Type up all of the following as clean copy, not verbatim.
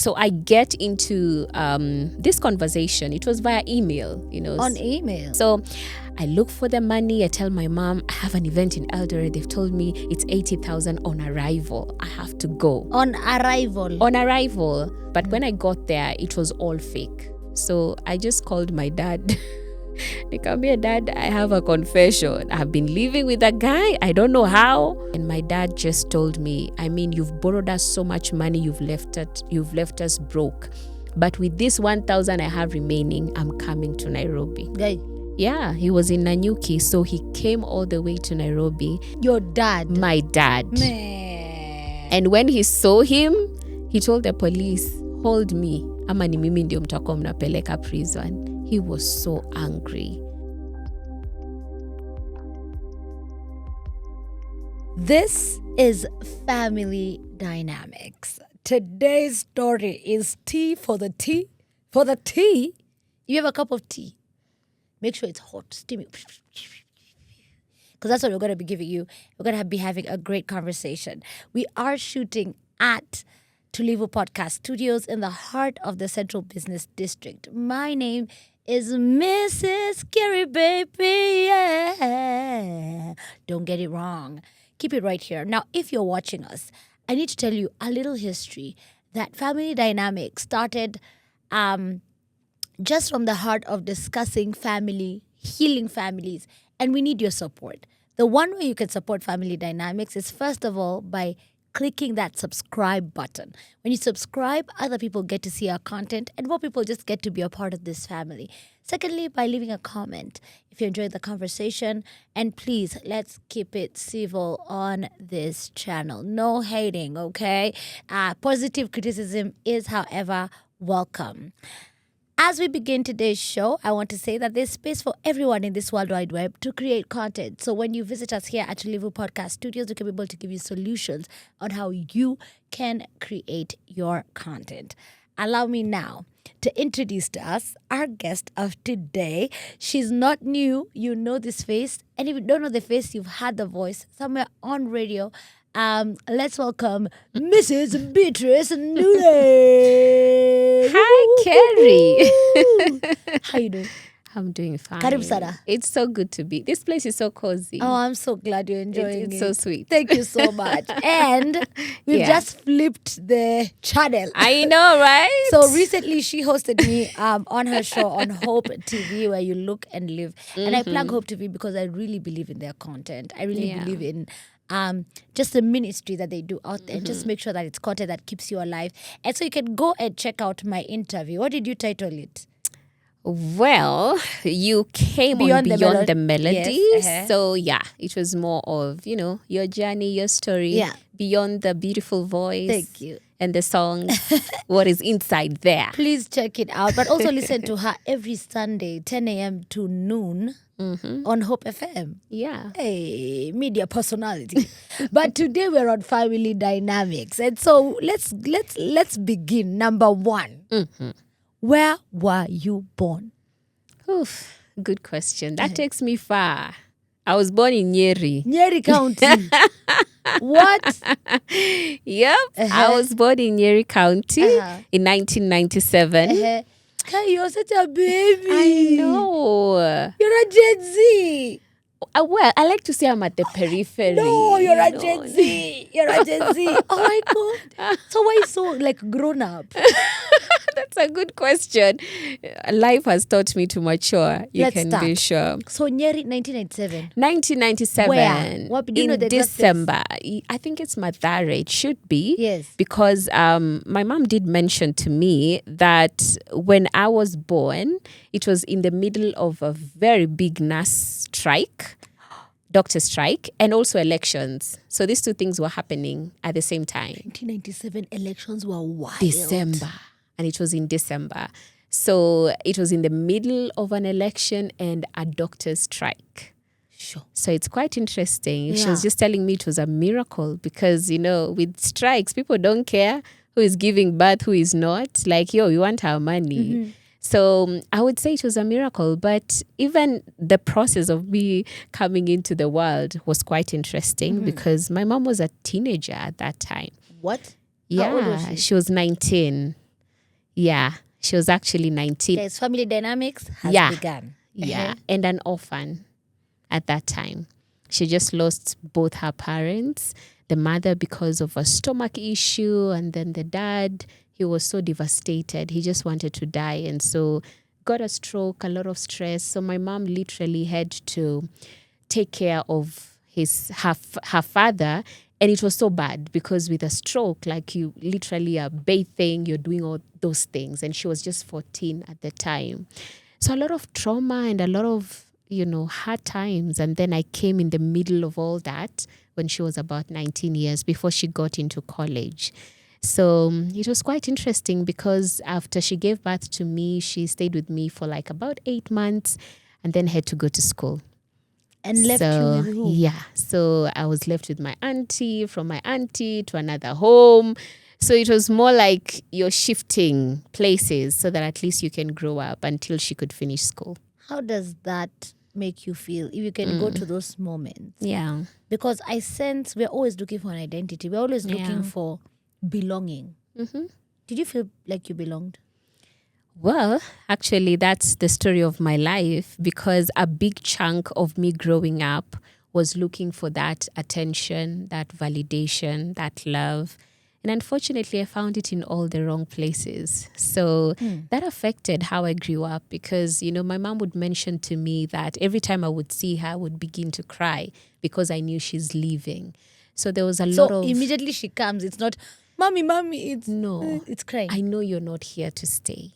So I get into this conversation. It was via email, On email. So I look for the money. I tell my mom, I have an event in Eldoret. They've told me it's 80,000 on arrival. I have to go. On arrival. On arrival. But when I got there, it was all fake. So I just called my dad. They come here, Dad, I have a confession. I've been living with a guy. I don't know how. And my dad just told me, you've borrowed us so much money. You've left us broke. But with this 1,000 I have remaining, I'm coming to Nairobi. Guy. Yeah, he was in Nanyuki. So he came all the way to Nairobi. Your dad? My dad. Man. And when he saw him, he told the police, hold me. Ama ni mimi ndio mtakuwa mnapeleka prison. He was so angry. This is Family Dynamics. Today's story is tea for the tea. For the tea, you have a cup of tea. Make sure it's hot, steamy. Because that's what we're going to be giving you. We're going to be having a great conversation. We are shooting at Tulivu Podcast Studios in the heart of the Central Business District. My name is Mrs. Kerry, baby. Yeah. Don't get it wrong. Keep it right here. Now, if you're watching us, I need to tell you a little history that Family Dynamics started just from the heart of discussing family, healing families, and we need your support. The one way you can support Family Dynamics is, first of all, by clicking that subscribe button. When you subscribe, other people get to see our content and more people just get to be a part of this family. Secondly, by leaving a comment if you enjoyed the conversation. And please, let's keep it civil on this channel. No hating, okay? Positive criticism is, however, welcome. As we begin today's show, I want to say that there's space for everyone in this World Wide Web to create content. So when you visit us here at Tulivu Podcast Studios, we can be able to give you solutions on how you can create your content. Allow me now to introduce to us our guest of today. She's not new. You know this face. And if you don't know the face, you've heard the voice somewhere on radio. Let's welcome Mrs. Beatrice Nudi. Hi, Kerry. How you doing? I'm doing fine. Karibu sana. It's so good to be. This place is so cozy. Oh, I'm so glad you're enjoying it. It's so sweet. Thank you so much. And we've just flipped the channel. I know, right? So recently she hosted me on her show on Hope TV, where you look and live. And I plug Hope TV because I really believe in their content. I really believe in just the ministry that they do out there. Just make sure that it's content that keeps you alive. And so you can go and check out my interview. What did you title it? Well, you came on Beyond the Melody. Yes, So, it was more of, your journey, your story, beyond the beautiful voice. Thank you. And the song, what is inside there. Please check it out. But also listen to her every Sunday, 10 a.m. to noon on Hope FM. Yeah. Hey, media personality. But today we're on Family Dynamics. And so let's begin. Number one. Where were you born? Oof, good question. That takes me far. I was born in Nyeri. Nyeri County. What? Yep. I was born in Nyeri County in 1997. You're such a baby. I know. You're a Gen Z. Well, I like to say I'm at the periphery. No, you're a Gen Z. You're a Gen Z. Oh my God. So why so grown up? That's a good question. Life has taught me to mature. Let's can start. Be sure. So Nyeri, 1997. 1997. Where? What, do you know the December. I think it's Mathare. It should be. Yes. Because my mom did mention to me that when I was born, it was in the middle of a very big nurse strike, doctor strike, and also elections. So these two things were happening at the same time. 1997 elections were wild. December. And it was in December. So it was in the middle of an election and a doctor's strike. Sure. So it's quite interesting. Yeah. She was just telling me it was a miracle because, with strikes, people don't care who is giving birth, who is not. Like, we want our money. So I would say it was a miracle. But even the process of me coming into the world was quite interesting because my mom was a teenager at that time. What? Yeah, How old was she? She was 19. Yeah, she was actually 19. Guys, family dynamics has Yeah. begun. Yeah, and an orphan at that time. She just lost both her parents, the mother because of a stomach issue, and then the dad, he was so devastated. He just wanted to die. And so got a stroke, a lot of stress. So my mom literally had to take care of her father. And it was so bad because with a stroke, like you literally are bathing, you're doing all those things. And she was just 14 at the time. So a lot of trauma and a lot of, hard times. And then I came in the middle of all that when she was about 19 years before she got into college. So it was quite interesting because after she gave birth to me, she stayed with me for like about 8 months and then had to go to school. And left you with who? Yeah. So I was left with my auntie, from my auntie to another home. So it was more like you're shifting places so that at least you can grow up until she could finish school. How does that make you feel if you can go to those moments? Yeah. Because I sense we're always looking for an identity. We're always looking for belonging. Mm-hmm. Did you feel like you belonged? Well, actually, that's the story of my life because a big chunk of me growing up was looking for that attention, that validation, that love. And unfortunately, I found it in all the wrong places. So that affected how I grew up because, my mom would mention to me that every time I would see her, I would begin to cry because I knew she's leaving. So there was a lot of... So immediately she comes, it's not, mommy, it's crying. I know you're not here to stay.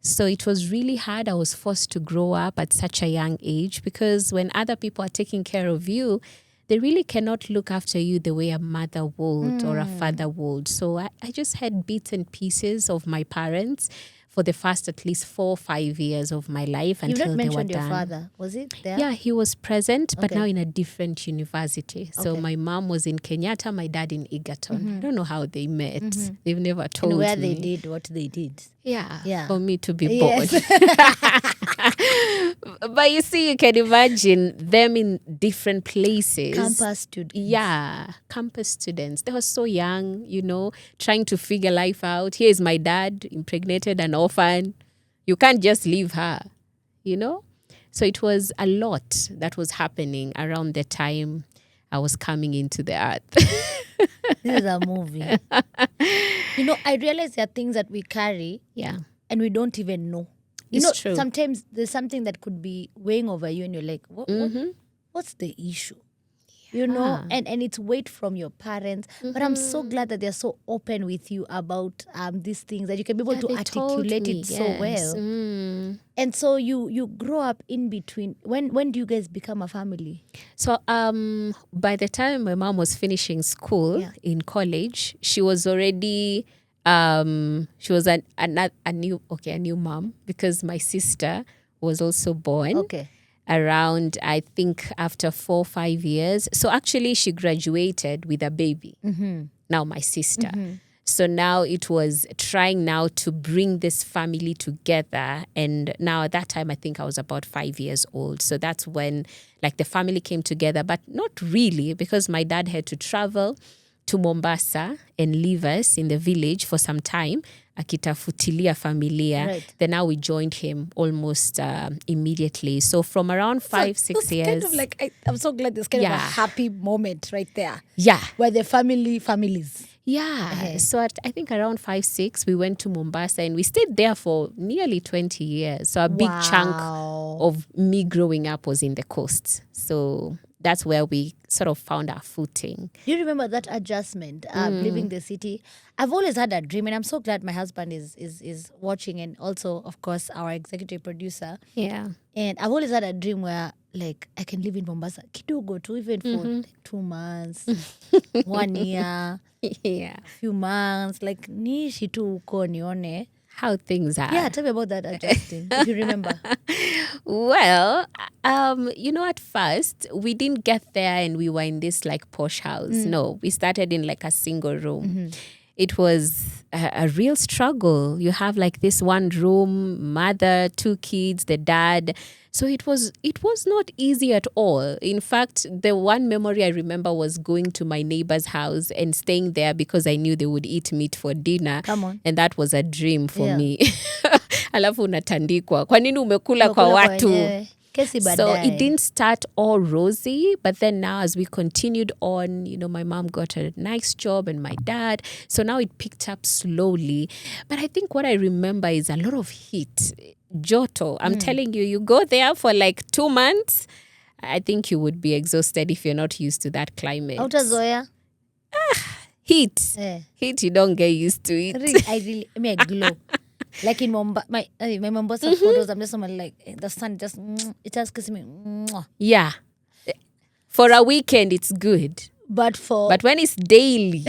So it was really hard. I was forced to grow up at such a young age because when other people are taking care of you, they really cannot look after you the way a mother would or a father would. So I just had bits and pieces of my parents for the first at least 4 or 5 years of my life You've until not they were mentioned your done. father. Was it there? Yeah, he was present, but Okay. now in a different university. So Okay. my mom was in Kenyatta, my dad in Egerton. I don't know how they met. They've never told And where me. they did what they did. Yeah, for me to be Yes. bored. But you see, you can imagine them in different places. Campus students. Yeah, campus students. They were so young, trying to figure life out. Here's my dad, impregnated an orphan. You can't just leave her, So it was a lot that was happening around the time I was coming into the earth. This is a movie. I realize there are things that we carry Yeah. and we don't even know. It's true. Sometimes there's something that could be weighing over you and you're like, what's the issue? And it's weight from your parents. But I'm so glad that they're so open with you about these things, that you can be able to they told articulate me, it so well. And so you grow up in between. When do you guys become a family? So by the time my mom was finishing school in college, she was already she was a new mom because my sister was also born. Okay. Around, I think, after 4 or 5 years. So actually, she graduated with a baby. Now my sister. So now it was trying now to bring this family together. And now at that time, I think I was about 5 years old. So that's when the family came together, but not really because my dad had to travel to Mombasa and leave us in the village for some time. Akitafutilia familia. Right. Then now we joined him almost immediately. So from around 5-6 years. Kind of I'm so glad there's kind of a happy moment right there. Yeah. Where the families. Yeah. Okay. So I think around 5-6, we went to Mombasa and we stayed there for nearly 20 years. So a big chunk of me growing up was in the coast. So that's where we sort of found our footing. Do you remember that adjustment, leaving the city? I've always had a dream, and I'm so glad my husband is watching, and also, of course, our executive producer. Yeah. And I've always had a dream where, I can live in Mombasa, kidogo too, even for 2 months, 1 year, Yeah. few months, niishi tu uko nione How things are. Yeah, tell me about that adjusting, if you remember. Well, at first, we didn't get there and we were in this posh house. No, we started in a single room. it was a real struggle. You have like this one room, mother, 2 kids, the dad. So it was not easy at all. In fact, the one memory I remember was going to my neighbor's house and staying there because I knew they would eat meat for dinner. Come on. And that was a dream for Yeah. me. Alafu unatandikwa. Kwa nini umekula kwa watu? Kesi So baadaye. it didn't start all rosy, but then now as we continued on, my mom got a nice job and my dad. So now it picked up slowly. But I think what I remember is a lot of heat. Joto. I'm telling you, you go there for like 2 months, I think you would be exhausted if you're not used to that climate. Hautazoea? Heat. Eh. Heat, you don't get used to it. I glow. Like in my Mombasa photos, I'm just like, the sun just, it just kisses me. Yeah. For a weekend, it's good. But when it's daily,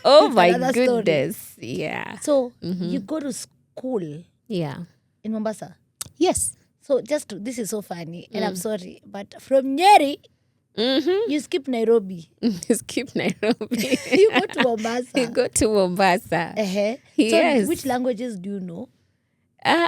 oh my Another story. goodness. Yeah. So you go to school Yeah. in Mombasa. Yes. So this is so funny, and I'm sorry, but from Nyeri, you skip Nairobi. Skip Nairobi. You go to Mombasa. You go to Mombasa. Yes. So which languages do you know?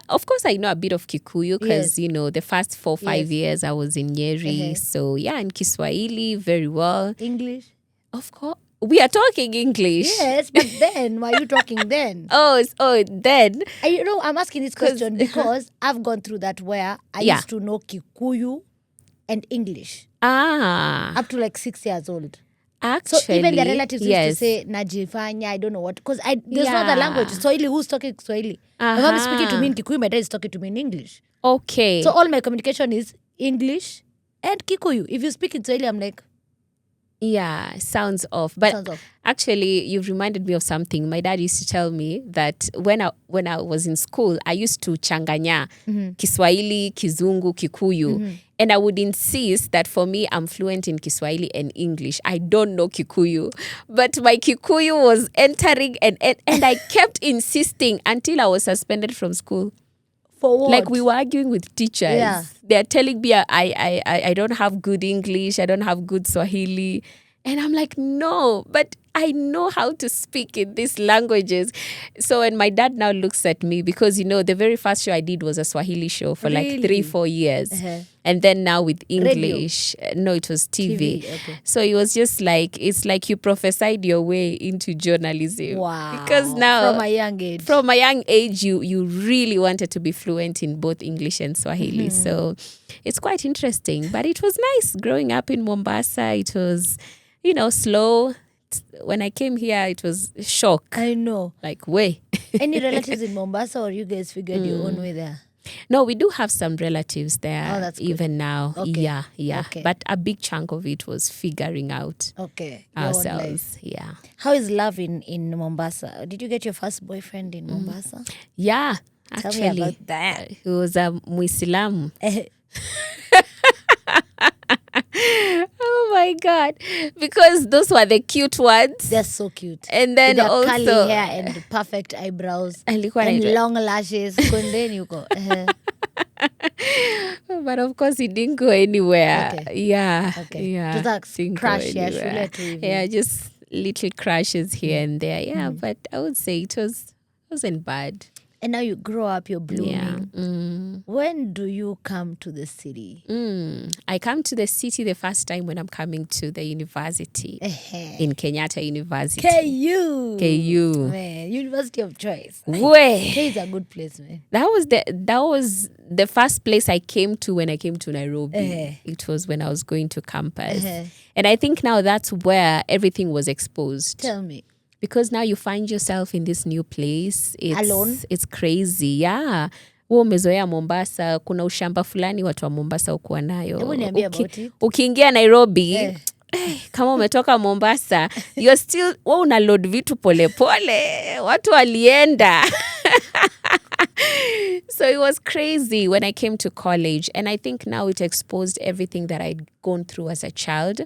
Of course, I know a bit of Kikuyu because, Yes. the first 4-5 years I was in Nyeri. So, yeah, and Kiswahili very well. English? Of course. We are talking English. Yes, but then, why are you talking then? Then. I'm asking this question because I've gone through that where I Yeah. used to know Kikuyu and English Up to like 6 years old. actually. So even the relatives yes. used to say Najifanya, I don't know what, because there's no other Yeah. language. Swahili, who's talking Swahili? My mom is speaking to me in Kikuyu, my dad is talking to me in English. Okay. So all my communication is English and Kikuyu. If you speak in Swahili, I'm like, yeah, sounds off. But sounds off. actually, you've reminded me of something. My dad used to tell me that when I was in school, I used to changanya Kiswahili, Kizungu, Kikuyu. And I would insist that for me, I'm fluent in Kiswahili and English. I don't know Kikuyu. But my Kikuyu was entering and I kept insisting until I was suspended from school. For what? Like we were arguing with teachers. Yeah. They're telling me I don't have good English. I don't have good Swahili. And I'm like, no, but I know how to speak in these languages. So when my dad now looks at me, because, the very first show I did was a Swahili show for like Really? 3-4 years. And then now with English, no, it was TV. Okay. So it was just like, it's like you prophesied your way into journalism. Wow. Because now, From a young age. from a young age, you really wanted to be fluent in both English and Swahili. So it's quite interesting. But it was nice growing up in Mombasa. It was, slow. When I came here, it was shock. I know. Like, way. Any relatives in Mombasa, or you guys figured your own way there? No, we do have some relatives there Oh, that's good. even now. Okay. Yeah. Okay. But a big chunk of it was figuring out Okay. Your own life. ourselves. Yeah. How is love in Mombasa? Did you get your first boyfriend in Mombasa? Yeah. Tell me Actually, about that. he was a Muislamu. Oh my God. Because those were the cute ones. They're so cute. And then With their also curly hair and perfect eyebrows Alikuwa and anaitwa- long lashes. Kondeni yuko. But of course, he didn't go anywhere. Okay. Yeah. Okay. Yeah. Just a Didn't go crush, yeah, anywhere. shule tu hivi. Yeah, just little crashes here and there. Yeah, but I would say it wasn't bad. And now you grow up, you're blooming. Yeah. When do you come to the city? I come to the city the first time when I'm coming to the university in Kenyatta University. KU. Man, University of Choice. Way. K is a good place, man. That was the first place I came to when I came to Nairobi. It was when I was going to campus. And I think now that's where everything was exposed. Tell me. Because now you find yourself in this new place. Alone? It's crazy. Yeah. Wewe umezoea Mombasa, kuna ushamba fulani watu wa Mombasa ukuwa nayo. Hebu niambie about it. Ukiingia Nairobi, kama umetoka Mombasa, you're still, wewe una load vitu pole. Watu walienda. So it was crazy when I came to college. And I think now it exposed everything that I'd gone through as a child.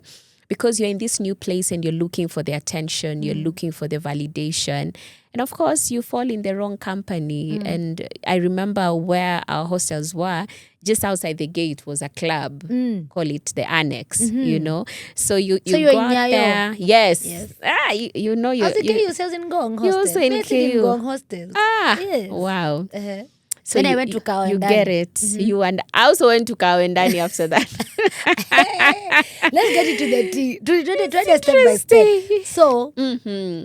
because you're in this new place and you're looking for the attention, you're looking for the validation. And of course, you fall in the wrong company. And I remember where our hostels were, just outside the gate was a club, call it the Annex, So you you're go in out Nyayo? Yes. Yes. You know, I was in KU, I was in Gong hostel. You're also in We stayed KU. Gong hostels. Yes. Wow. So Then I went to Kao you and get Dani. it. You and I also went to Kao and Dani after that. Let's get into the tea. Do it step by step. interesting. So,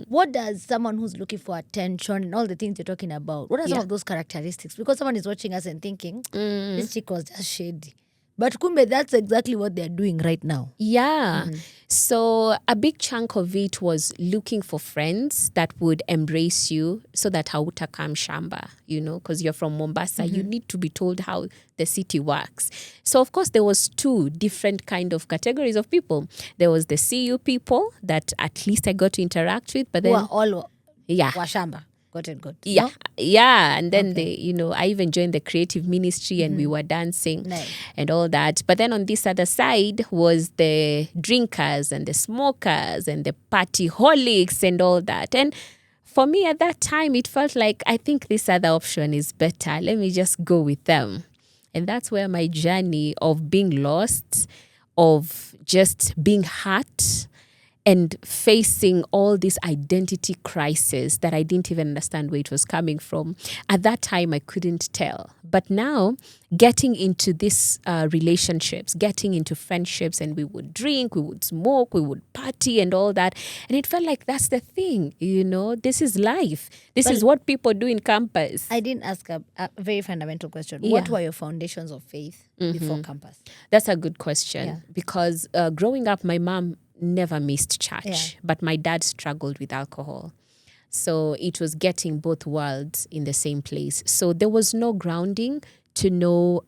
what does someone who's looking for attention and all the things you're talking about, what are some Yeah. of those characteristics? Because someone is watching us and thinking, this chick was just shady. But kumbe, that's exactly what they're doing right now. Yeah. So a big chunk of it was looking for friends that would embrace you so that hautakam shamba, because you're from Mombasa. You need to be told how the city works. So, of course, there was two different kind of categories of people. There was the CU people that at least I got to interact with, but Who then... are all Yeah. washamba. Got it, good. Yeah. No? Yeah. And then Okay. I even joined the creative ministry and we were dancing Nice. and all that. But then on this other side was the drinkers and the smokers and the partyholics and all that. And for me at that time, it felt like, I think this other option is better. Let me just go with them. And that's where my journey of being lost, of just being hurt, and facing all this identity crisis that I didn't even understand where it was coming from. At that time, I couldn't tell. But now, getting into these relationships, getting into friendships, and we would drink, we would smoke, we would party and all that. And it felt like that's the thing, this is life. This is what people do in campus. I didn't ask a very fundamental question. Yeah. What were your foundations of faith before campus? That's a good question. Yeah. Because growing up, my mom never missed church, but my dad struggled with alcohol. So it was getting both worlds in the same place. So there was no grounding to know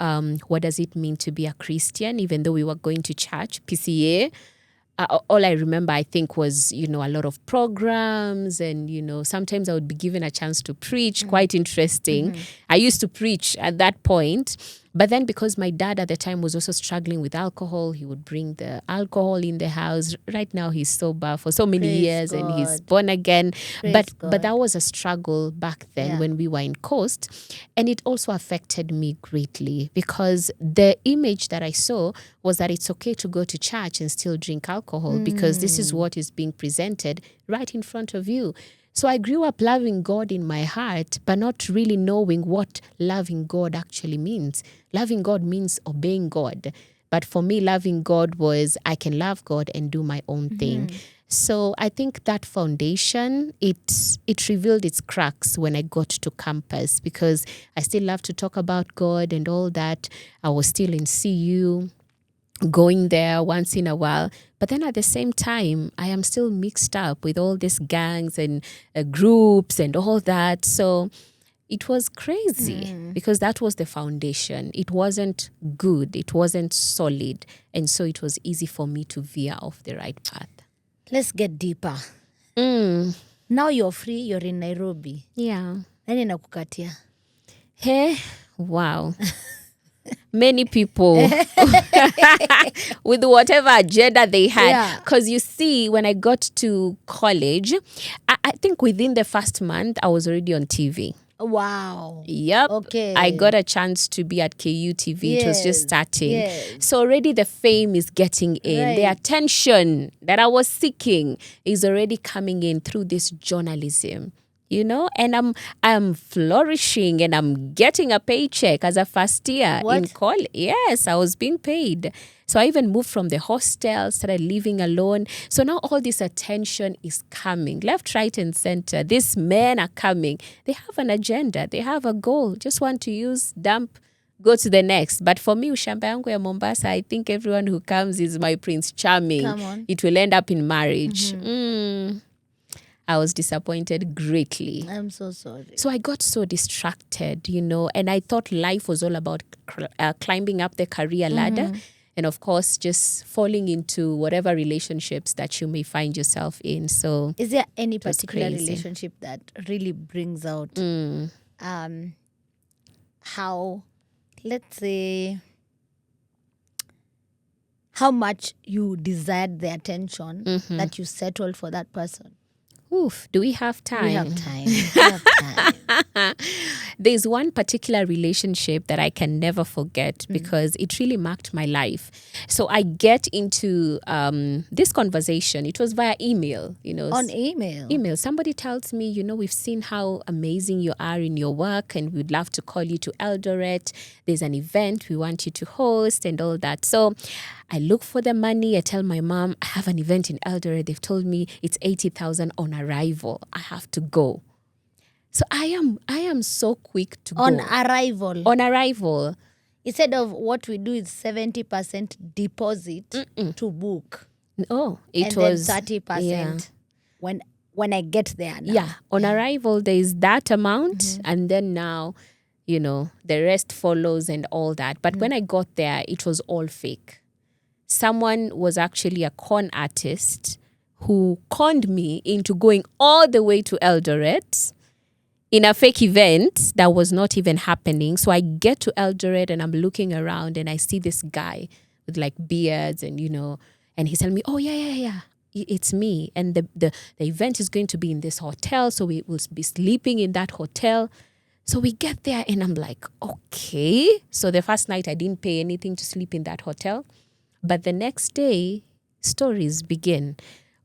what does it mean to be a Christian, even though we were going to church, PCA. All I remember, I think, was, a lot of programs and, sometimes I would be given a chance to preach, quite interesting. I used to preach at that point. But then because my dad at the time was also struggling with alcohol, he would bring the alcohol in the house. Right now, he's sober for so many Praise years and he's God. born again. Praise But God. that was a struggle back then when we were in Coast. And it also affected me greatly because the image that I saw was that it's okay to go to church and still drink alcohol because this is what is being presented right in front of you. So I grew up loving God in my heart, but not really knowing what loving God actually means. Loving God means obeying God. But for me, loving God was I can love God and do my own thing. So I think that foundation, it revealed its cracks when I got to campus because I still love to talk about God and all that. I was still in CU, going there once in a while. But then at the same time, I am still mixed up with all these gangs and groups and all that. So it was crazy because that was the foundation. It wasn't good. It wasn't solid. And so it was easy for me to veer off the right path. Let's get deeper. Now you're free, you're in Nairobi. Yeah. Nani nakukatia? Hey, wow. Many people with whatever agenda they had. Yeah. Because you see, when I got to college, I think within the first month, I was already on TV. Wow. Yep. Okay. I got a chance to be at KU TV. It was just starting. Yes. So already the fame is getting in. The Right. attention that I was seeking is already coming in through this journalism. And I'm flourishing and I'm getting a paycheck as a first year What? in college. Yes, I was being paid. So I even moved from the hostel, started living alone. So now all this attention is coming, left, right, and center. These men are coming. They have an agenda. They have a goal. Just want to use, dump, go to the next. But for me, ushamba yangu ya Mombasa, I think everyone who comes is my Prince Charming. Come on. It will end up in marriage. I was disappointed greatly. I'm so sorry. So I got so distracted, and I thought life was all about climbing up the career ladder. And of course, just falling into whatever relationships that you may find yourself in. So Is there any was particular crazy. relationship that really brings out how, let's say, how much you desired the attention that you settled for that person. Oof, do we have time? We have time. We have time. There's one particular relationship that I can never forget because it really marked my life. So I get into this conversation. It was via email, On email? Email. Somebody tells me, we've seen how amazing you are in your work and we'd love to call you to Eldoret. There's an event we want you to host and all that. So I look for the money. I tell my mom, I have an event in Eldoret. They've told me it's 80,000 on arrival. I have to go. So I am so quick to On go. arrival. On arrival. Instead of what we do is 70% deposit to book. Oh, it and was then 30% when I get there now. Yeah, on arrival there is that amount and then now, the rest follows and all that. But when I got there, it was all fake. Someone was actually a con artist who conned me into going all the way to Eldoret in a fake event that was not even happening. So I get to Eldoret and I'm looking around and I see this guy with like beards and, and he's telling me, oh, yeah, it's me. And the event is going to be in this hotel. So we will be sleeping in that hotel. So we get there and I'm like, okay. So the first night I didn't pay anything to sleep in that hotel. But the next day, stories begin.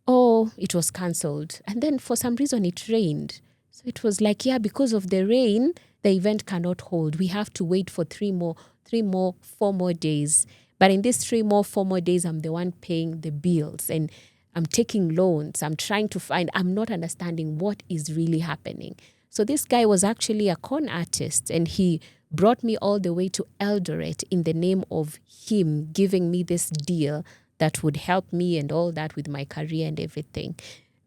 Oh, it was cancelled. And then for some reason it rained. So it was like, because of the rain, the event cannot hold. We have to wait for 4 more days. But in these 4 more days, I'm the one paying the bills and I'm taking loans. I'm trying to I'm not understanding what is really happening. So this guy was actually a con artist and he brought me all the way to Eldoret in the name of him giving me this deal that would help me and all that with my career and everything.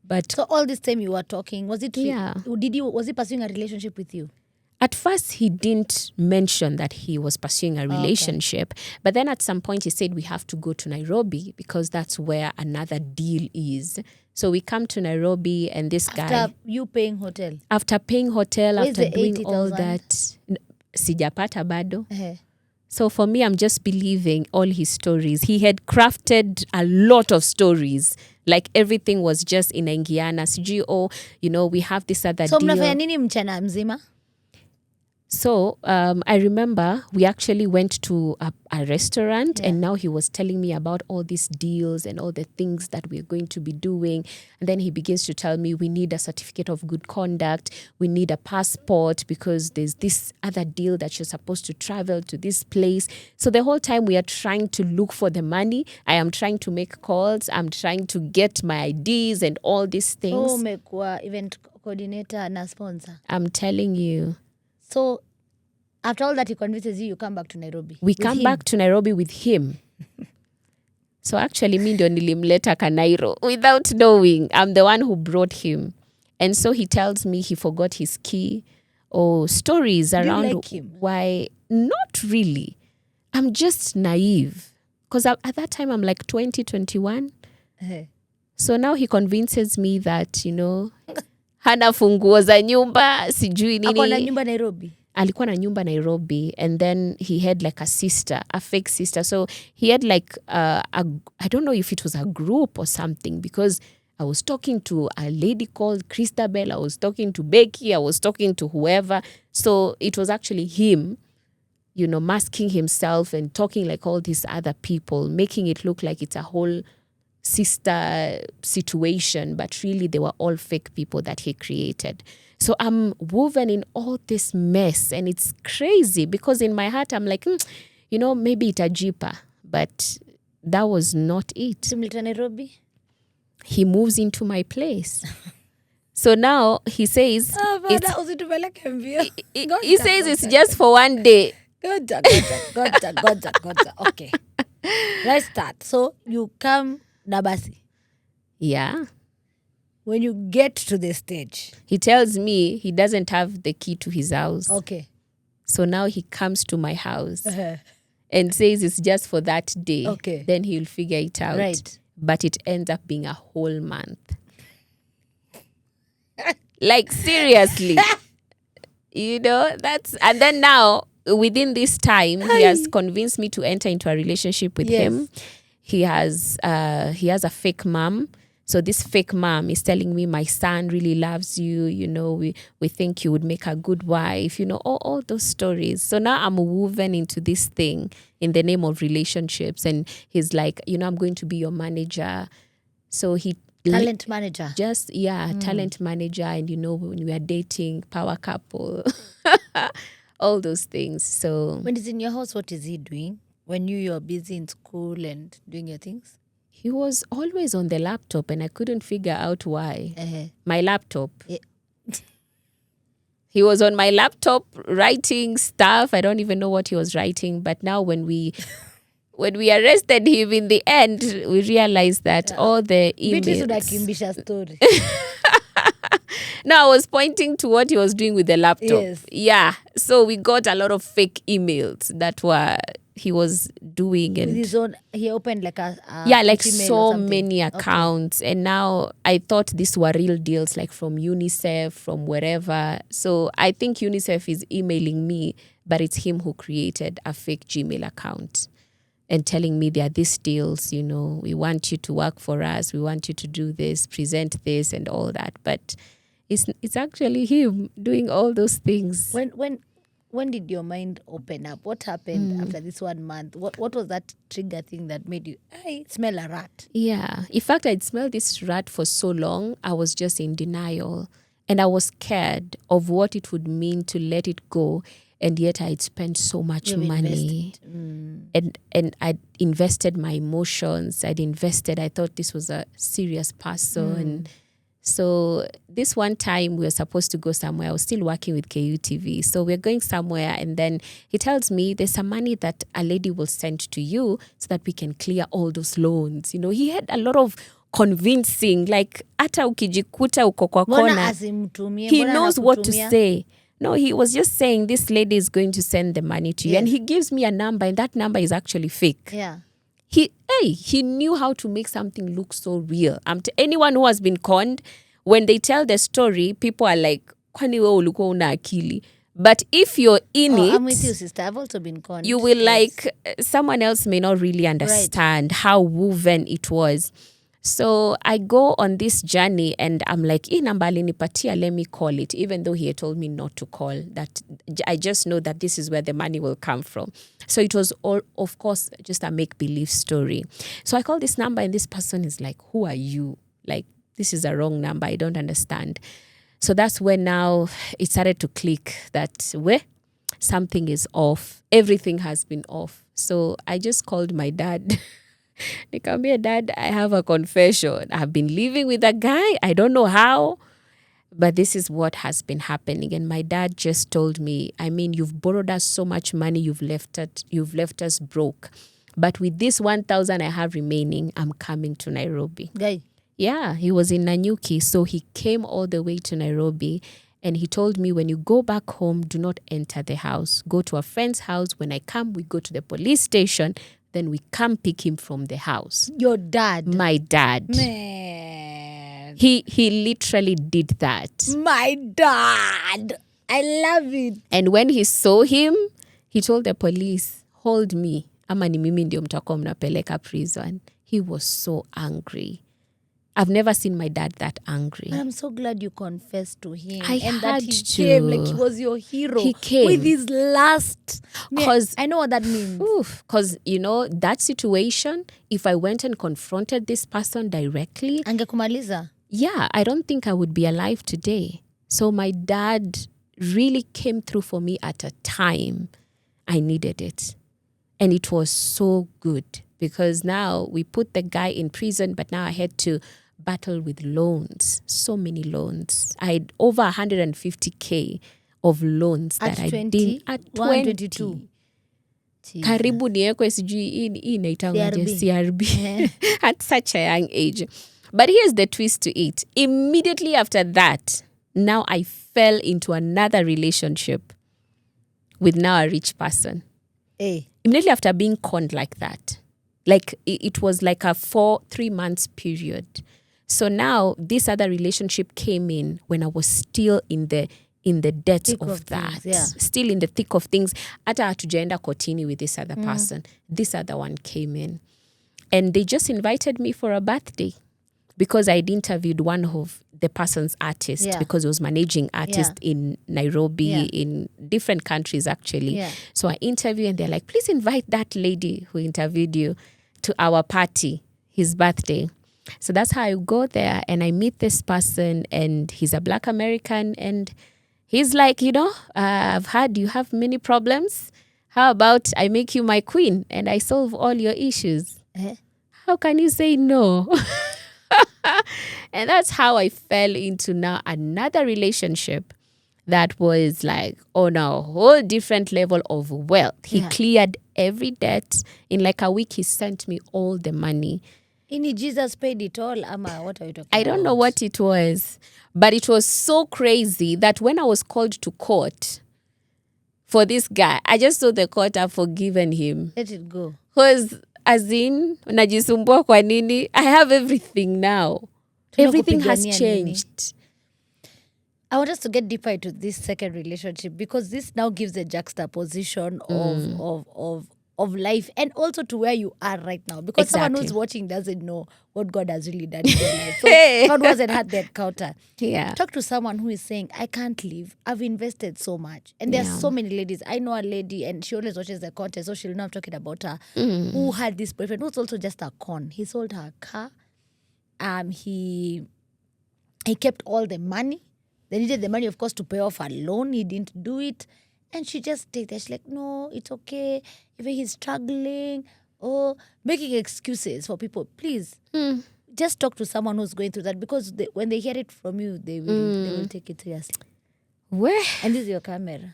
But so all this time you were talking, was it? Yeah. Was he pursuing a relationship with you? At first, he didn't mention that he was pursuing a relationship. Okay. But then at some point, he said, we have to go to Nairobi because that's where another deal is. So we come to Nairobi and this guy... After you paying hotel? After paying hotel, Where's after the doing 80,000? all that... Sijapata bado. Uh-huh. So for me, I'm just believing all his stories. He had crafted a lot of stories. Like everything was just inaingiana. Sijui, we have this other so deal. mnafanya nini mchana mzima? So I remember we actually went to a restaurant and now he was telling me about all these deals and all the things that we're going to be doing. And then he begins to tell me we need a certificate of good conduct. We need a passport because there's this other deal that you're supposed to travel to this place. So the whole time we are trying to look for the money. I am trying to make calls. I'm trying to get my IDs and all these things. Oh, umekuwa event coordinator na sponsor. I'm telling you. So, after all that he convinces you come back to Nairobi. We come back to Nairobi with him. So actually, mi ndio nilimleta Kanairo without knowing. I'm the one who brought him. And so he tells me he forgot his key. Or stories around Do you like him? Why. Not really. I'm just naive. Because at that time, I'm like 20, 21. Uh-huh. So now he convinces me that, hana funguo za nyumba, sijui nini. Ako na nyumba Nairobi? Alikuwa na nyumba Nairobi, and then he had like a sister, a fake sister. So he had like I don't know if it was a group or something, because I was talking to a lady called Christabel, I was talking to Becky, I was talking to whoever. So it was actually him, masking himself and talking like all these other people, making it look like it's a whole sister situation, but really they were all fake people that he created. So I'm woven in all this mess, and it's crazy because in my heart I'm like, maybe itajipa, but that was not it. Simleta Nairobi? He moves into my place. So now he says, he says it's just for one day. Goja. Okay. Let's start. So you come Nabasi. Yeah. When you get to the stage, he tells me he doesn't have the key to his house. Okay. So now he comes to my house and says it's just for that day. Okay. Then he'll figure it out. Right. But it ends up being a whole month. Like, seriously. And then now, within this time, he has convinced me to enter into a relationship with him. he has a fake mom. So this fake mom is telling me, my son really loves you. We think you would make a good wife. All those stories. So now I'm woven into this thing in the name of relationships. And he's like, I'm going to be your manager. So he Talent manager. Talent manager. And when we are dating, power couple, all those things. So when he's in your house, what is he doing? When you're busy in school and doing your things? He was always on the laptop and I couldn't figure out why. My laptop. Yeah. He was on my laptop writing stuff. I don't even know what he was writing. But now when we arrested him in the end, we realized that all the emails. Story. No, I was pointing to what he was doing with the laptop. Yes. Yeah. So we got a lot of fake emails that he was doing, and with his own, he opened like a like Gmail so or something. many accounts. And now I thought these were real deals, like from UNICEF, from wherever. So I think UNICEF is emailing me, but it's him who created a fake Gmail account and telling me there are these deals, we want you to work for us, we want you to do this, present this and all that. But it's actually him doing all those things. When did your mind open up? What happened after this 1 month? What was that trigger thing that made you, smell a rat? Yeah. In fact, I'd smelled this rat for so long, I was just in denial. And I was scared of what it would mean to let it go. And yet I'd spent so much money. And I'd invested my emotions. I thought this was a serious person. So this one time we were supposed to go somewhere. I was still working with KUTV. So we're going somewhere, and then he tells me there's some money that a lady will send to you so that we can clear all those loans. He had a lot of convincing, like hata ukijikuta uko kwa kona. He knows what to say. No, he was just saying this lady is going to send the money to you. And he gives me a number, and that number is actually fake. Yeah. He knew how to make something look so real. Anyone who has been conned, when they tell the story, people are like, kwani wewe ulikuwa una akili? But if you're in it, I'm with you, sister. I've also been conned. You will someone else may not really understand how woven it was. So I go on this journey and I'm like, namba alinipatia, let me call it, even though he had told me not to call. That I just know that this is where the money will come from. So it was all, of course, just a make-believe story. So I call this number and this person is like, who are you? Like, this is a wrong number. I don't understand. So that's when now it started to click that something is off. Everything has been off. So I just called my dad. Nikamwambia, Dad, I have a confession. I've been living with a guy. I don't know how, but this is what has been happening. And my dad just told me, you've borrowed us so much money, you've left us broke. But with this 1,000 I have remaining, I'm coming to Nairobi. Guy. Yeah, he was in Nanyuki. So he came all the way to Nairobi. And he told me, when you go back home, do not enter the house. Go to a friend's house. When I come, we go to the police station. Then we come pick him from the house. Your dad? My dad. Man. He literally did that. My dad. I love it. And when he saw him, he told the police, hold me. Ama ni mimi ndio mtakuwa mnapeleka prison. He was so angry. I've never seen my dad that angry. I'm so glad you confessed to him. I and had that he to. came like he was your hero. He came. With his last... Because I know what that means. Because, that situation, if I went and confronted this person directly... Angekumaliza. Yeah, I don't think I would be alive today. So my dad really came through for me at a time I needed it. And it was so good. Because now we put the guy in prison, but now I had to battle with loans. So many loans. I had over 150K of loans that I did at 122. Karibu niwekwe sijui hii inaitangwa CRB at such a young age. But here's the twist to it. Immediately after that, now I fell into another relationship with now a rich person. Immediately after being conned like that. Like it was like a 3 months period. So now this other relationship came in when I was still in the depths of that. Things, yeah. Still in the thick of things. Hata hatujaenda kotini with this other person. This other one came in. And they just invited me for a birthday because I'd interviewed one of the person's artists because he was managing artist in Nairobi, in different countries actually. Yeah. So I interviewed and they're like, please invite that lady who interviewed you to our party, his birthday. So that's how I go there and I meet this person and he's a Black American and he's like, I've heard you have many problems. How about I make you my queen and I solve all your issues? How can you say no? And that's how I fell into now another relationship that was like on a whole different level of wealth. He cleared every debt. In like a week, he sent me all the money. Jesus paid it all, Ama, what are you talking about? I don't know what it was, but it was so crazy that when I was called to court for this guy, I just saw the court have forgiven him. Let it go. Because as in, najisumbua kwa nini? I have everything now. Everything has changed. I want us to get deeper into this second relationship because this now gives a juxtaposition of life and also to where you are right now. Because someone who's watching doesn't know what God has really done in their life. So God hasn't had that encounter. Yeah. Talk to someone who is saying, I can't leave. I've invested so much. And there are so many ladies. I know a lady and she always watches the content, so she'll know I'm talking about her, who had this boyfriend who's also just a con. He sold her a car. He kept all the money. They needed the money, of course, to pay off her loan. He didn't do it. And she just stayed there. She's like, no, it's okay. Even he's struggling. Oh, making excuses for people. Please, just talk to someone who's going through that because when they hear it from you, they will take it seriously. Where? And this is your camera.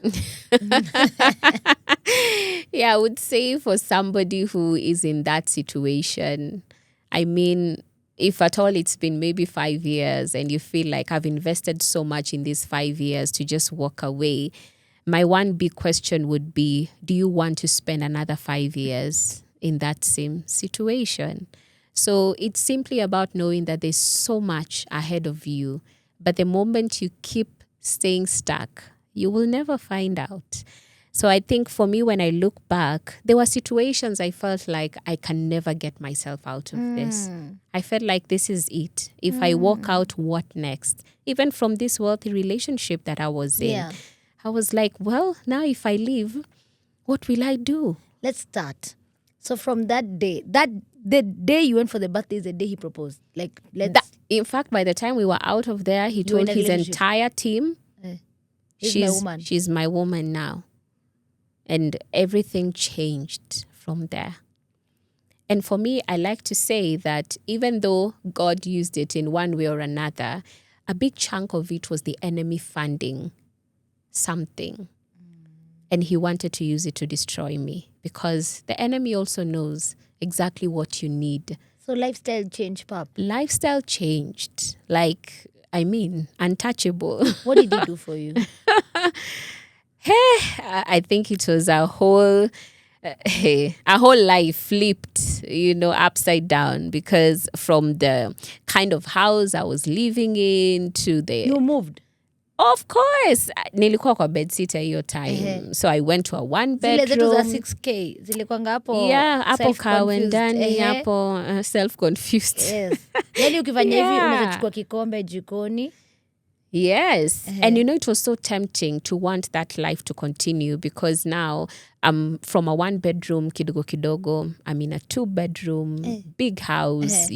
Yeah, I would say for somebody who is in that situation, I mean, if at all it's been maybe 5 years and you feel like I've invested so much in these 5 years to just walk away, my one big question would be, do you want to spend another 5 years in that same situation? So it's simply about knowing that there's so much ahead of you. But the moment you keep staying stuck, you will never find out. So I think for me, when I look back, there were situations I felt like I can never get myself out of this. I felt like this is it. If I walk out, what next? Even from this wealthy relationship that I was in, I was like, well, now if I leave, what will I do? Let's start. So from that day, the day you went for the birthday is the day he proposed. Like, in fact, by the time we were out of there, he told his entire team, she's my woman now. And everything changed from there. And for me, I like to say that even though God used it in one way or another, a big chunk of it was the enemy funding something. And he wanted to use it to destroy me because the enemy also knows exactly what you need. So lifestyle changed, Pap? Lifestyle changed. Like, I mean, untouchable. What did he do for you? I think it was a whole life flipped, upside down because from the kind of house I was living in to the... You moved? Of course. Nilikuwa kwa bedsitter hiyo time. So I went to a one bedroom. Zile zetu za 6K. Zilikuwanga hapo. Yeah, hapo kawendani, hapo self-confused. Yes. Yani ukifanya hivi unaweza chukua kikombe jikoni. Yes. And it was so tempting to want that life to continue because now I'm from a one bedroom kidogo kidogo. I'm in a 2-bedroom big house,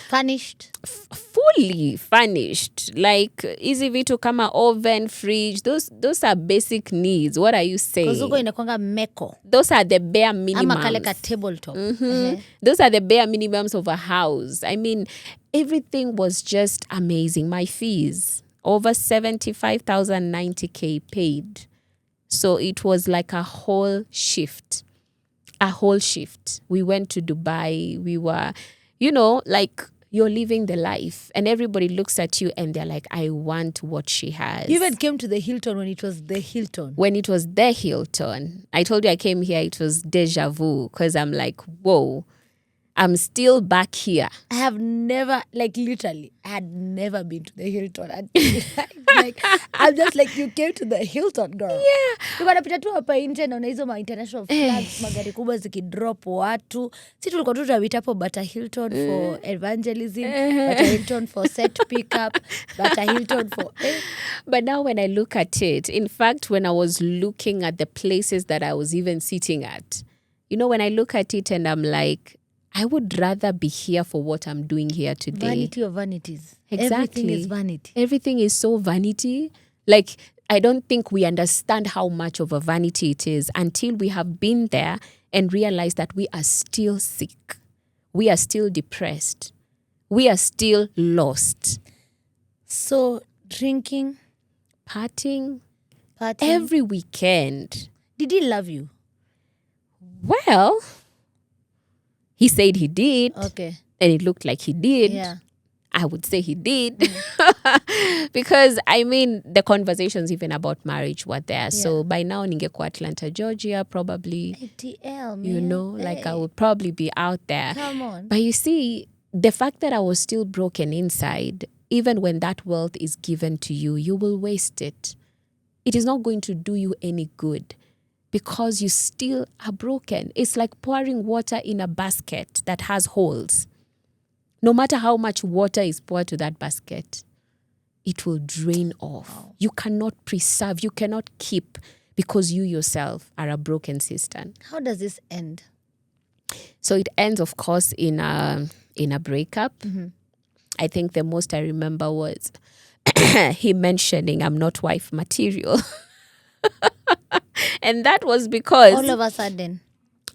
Furnished? Fully furnished. Like easy vitu kama oven, fridge. Those are basic needs. What are you saying? Because uko inakwanga meko. Those are the bare minimums. Ama kaleka tabletop. Those are the bare minimums of a house. I mean, everything was just amazing. My fees. Over 75,000, 90K paid. So it was like a whole shift. We went to Dubai. We were, like you're living the life. And everybody looks at you and they're like, I want what she has. You even came to the Hilton when it was the Hilton. When it was the Hilton. I told you I came here, it was deja vu. Because I'm like, whoa. I'm still back here. I have never, like literally, I had never been to the Hilton. Like, I'm just like, you came to the Hilton, girl. Yeah. Tukanapita tu hapa nje naona hizo ma international flags, magari kubwa zikidrop watu. Si tulikuwa tu tunawita hapo Bata Hilton for evangelism, Bata Hilton for set pickup, Bata Hilton for... But now when I look at it, in fact, when I was looking at the places that I was even sitting at, you know, when I look at it and I'm like, I would rather be here for what I'm doing here today. Vanity of vanities. Exactly. Everything is vanity. Everything is so vanity. Like, I don't think we understand how much of a vanity it is until we have been there and realized that we are still sick. We are still depressed. We are still lost. So, drinking, Partying every weekend. Did he love you? Well, he said he did. Okay. And it looked like he did. Yeah. I would say he did. Because, I mean, the conversations even about marriage were there. Yeah. So by now, ningekuwa Atlanta, Georgia, probably. ATL, man. You know, like I would probably be out there. Come on. But you see, the fact that I was still broken inside, even when that wealth is given to you, you will waste it. It is not going to do you any good because you still are broken. It's like pouring water in a basket that has holes. No matter how much water is poured to that basket, it will drain off. Wow. You cannot preserve, you cannot keep because you yourself are a broken cistern. How does this end? So it ends, of course, in a breakup. Mm-hmm. I think the most I remember was him mentioning, I'm not wife material. And that was because... all of a sudden.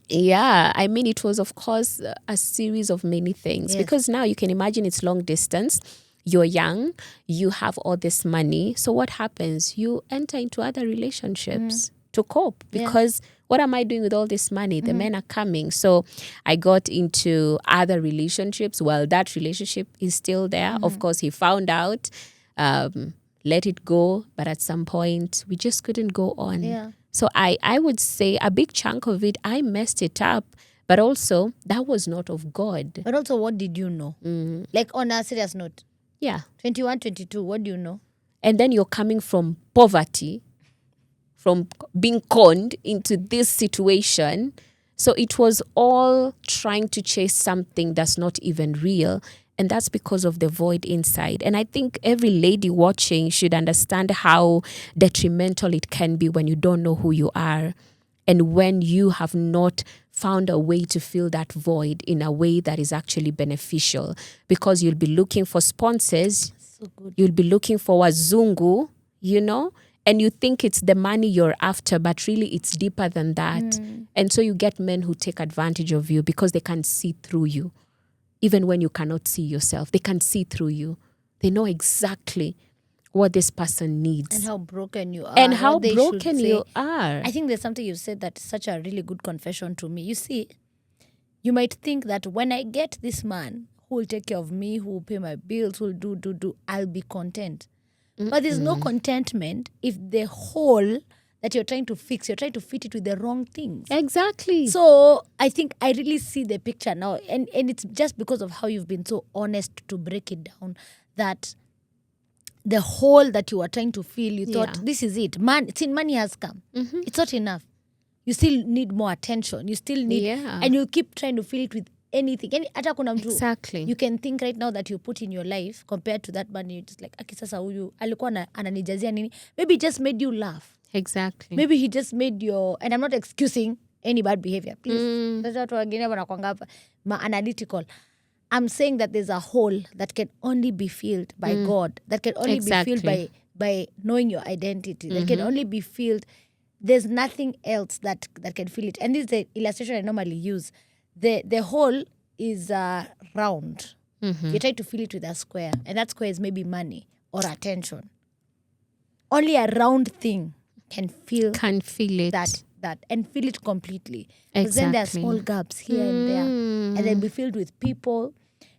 Yeah, I mean, it was, of course, a series of many things. Yes. Because now you can imagine it's long distance. You're young. You have all this money. So what happens? You enter into other relationships to cope. Because what am I doing with all this money? The men are coming. So I got into other relationships. Well, that relationship is still there. Of course, he found out, let it go. But at some point, we just couldn't go on. Yeah. So I would say a big chunk of it, I messed it up. But also, that was not of God. But also, what did you know? Like on a serious note. Yeah. 21, 22, what do you know? And then you're coming from poverty, from being conned into this situation. So it was all trying to chase something that's not even real. And that's because of the void inside. And I think every lady watching should understand how detrimental it can be when you don't know who you are and when you have not found a way to fill that void in a way that is actually beneficial. Because you'll be looking for sponsors, so good. You'll be looking for wazungu, you know, and you think it's the money you're after, but really it's deeper than that. And so you get men who take advantage of you because they can see through you. Even when you cannot see yourself, they can see through you. They know exactly what this person needs. And how broken you are. And how broken you are. I think there's something you've said that's such a really good confession to me. You see, you might think that when I get this man who will take care of me, who will pay my bills, who will do, I'll be content. But there's no contentment if the hole that you're trying to fix, you're trying to fit it with the wrong things. Exactly. So I think I really see the picture now. And it's just because of how you've been so honest to break it down that the hole that you were trying to fill, you thought, this is it. Money has come. It's not enough. You still need more attention. You still need... And you keep trying to fill it with anything. Exactly. You can think right now that you put in your life compared to that money, you're just like, aki sasa huyu alikuwa ananijazia nini? Maybe it just made you laugh. Exactly. Maybe he just made your... And I'm not excusing any bad behavior. Please. That's what we're analytical. I'm saying that there's a hole that can only be filled by God. That can only be filled by knowing your identity. That can only be filled... There's nothing else that can fill it. And this is the illustration I normally use. The hole is round. You try to fill it with a square. And that square is maybe money or attention. Only a round thing can fill it. That and fill it completely. Exactly. Because then there are small gaps here and there. And they'll be filled with people.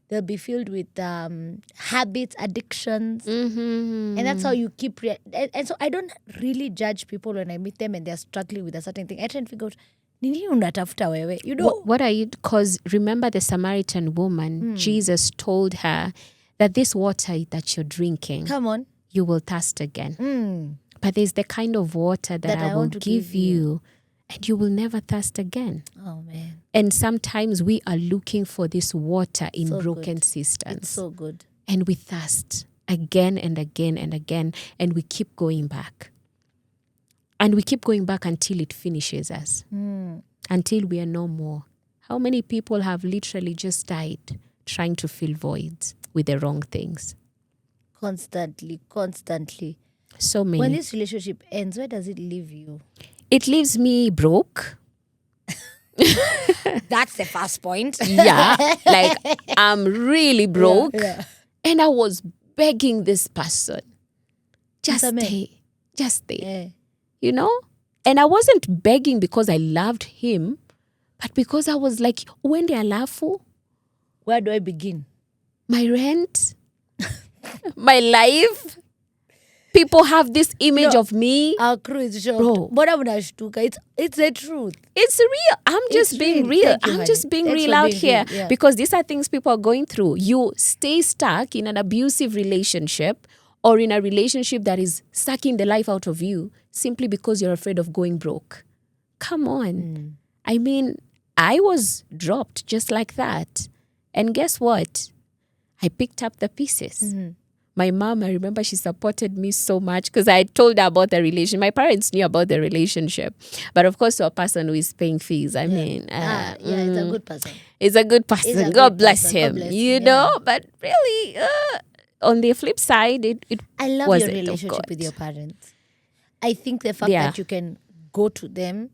They'll be filled with habits, addictions. And that's how you keep... and so I don't really judge people when I meet them and they're struggling with a certain thing. I try and figure out, Nini unatafuta wewe? You know. What are you? Because remember the Samaritan woman, Jesus told her that this water that you're drinking, Come on. you will thirst again. But there's the kind of water that I will give you, and you will never thirst again. Oh, man. And sometimes we are looking for this water in So broken good. systems. It's so good. And we thirst again and again and again, and we keep going back. And we keep going back until it finishes us, until we are no more. How many people have literally just died trying to fill voids with the wrong things? Constantly. So many. When this relationship ends, where does it leave you? It leaves me broke. That's the first point. Yeah, like I'm really broke. Yeah. And I was begging this person, just Msame. stay, just stay. Yeah. You know? And I wasn't begging because I loved him, but because I was like, when they alafu, Where do I begin? my rent, my life, people have this image of me. Our crew is shocked. Bro. Mbona mnashtuka? It's the truth. It's real. I'm just It's being real. real. Thank you, I'm honey. just being Thanks real for out being here real, yeah. because these are things people are going through. You stay stuck in an abusive relationship or in a relationship that is sucking the life out of you simply because you're afraid of going broke. Come on. I mean, I was dropped just like that. And guess what? I picked up the pieces. My mom, I remember she supported me so much because I told her about the relationship. My parents knew about the relationship. But of course, to a person who is paying fees, I mean, It's a good person. is a good person. He's a God great bless person. him. God bless you him, know, but really, on the flip side, it I love your wasn't, of relationship with God. your parents. I think the fact Yeah. that you can go to them,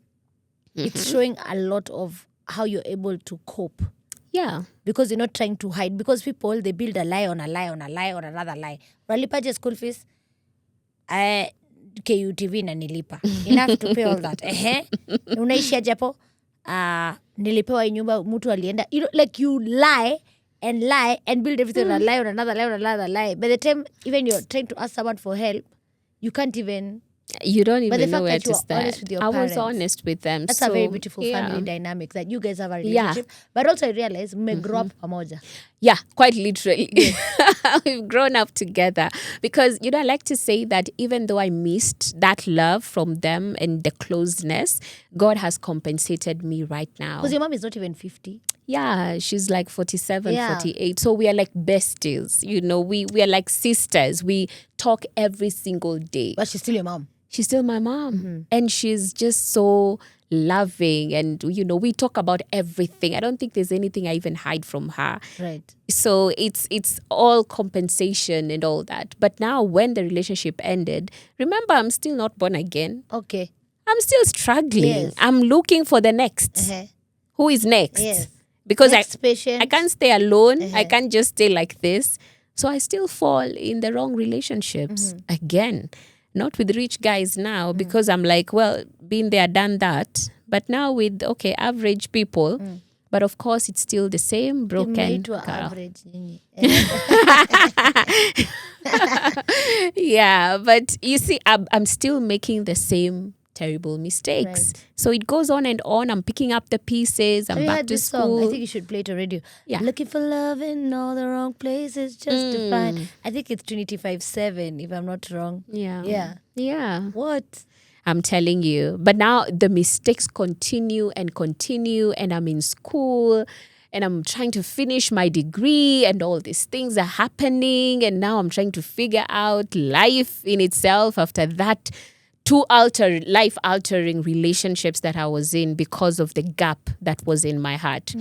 it's showing a lot of how you're able to cope. Yeah. Because you're not trying to hide. Because people, they build a lie on a lie on a lie on another lie. Unalipaje school fees? KUTV na nilipa. Enough to pay all that. Unaishiaje hapo? Nilipewa hii nyumba, mtu alienda. You know, like you lie and build everything on a lie on another lie on another lie. By the time even you're trying to ask someone for help, you can't even. You don't But the even know fact where that to you are start. honest with your I was parents, honest with them. That's so, a very beautiful yeah. family dynamics that you guys have a relationship. But also I realize grow up pamoja. Yeah, quite literally. We've grown up together because, you know, I like to say that even though I missed that love from them and the closeness, God has compensated me right now. Because your mom is not even 50. Yeah, she's like 47, Yeah. 48. So we are like besties, you know, we are like sisters. We talk every single day. But she's still your mom. She's still my mom. And she's just so loving. And, you know, we talk about everything. I don't think there's anything I even hide from her. Right. So it's all compensation and all that. But now when the relationship ended, remember, I'm still not born again. Okay. I'm still struggling. Yes. I'm looking for the next. Who is next? Yes. Because Next patient. I can't stay alone. I can't just stay like this. So I still fall in the wrong relationships again. Not with rich guys now because I'm like, well, been there, done that. But now with, okay, average people. But of course, it's still the same broken Mnaitwa girl. average. Yeah, but you see, I'm still making the same terrible mistakes. Right. So it goes on and on. I'm picking up the pieces. I'm Have you back heard to this song? school. I think you should play it on radio. Yeah. Looking for love in all the wrong places just to find. I think it's Trinity 5-7, if I'm not wrong. Yeah. Yeah. Yeah. What? I'm telling you. But now the mistakes continue, and I'm in school and I'm trying to finish my degree and all these things are happening. And now I'm trying to figure out life in itself after that. Two life-altering relationships that I was in because of the gap that was in my heart.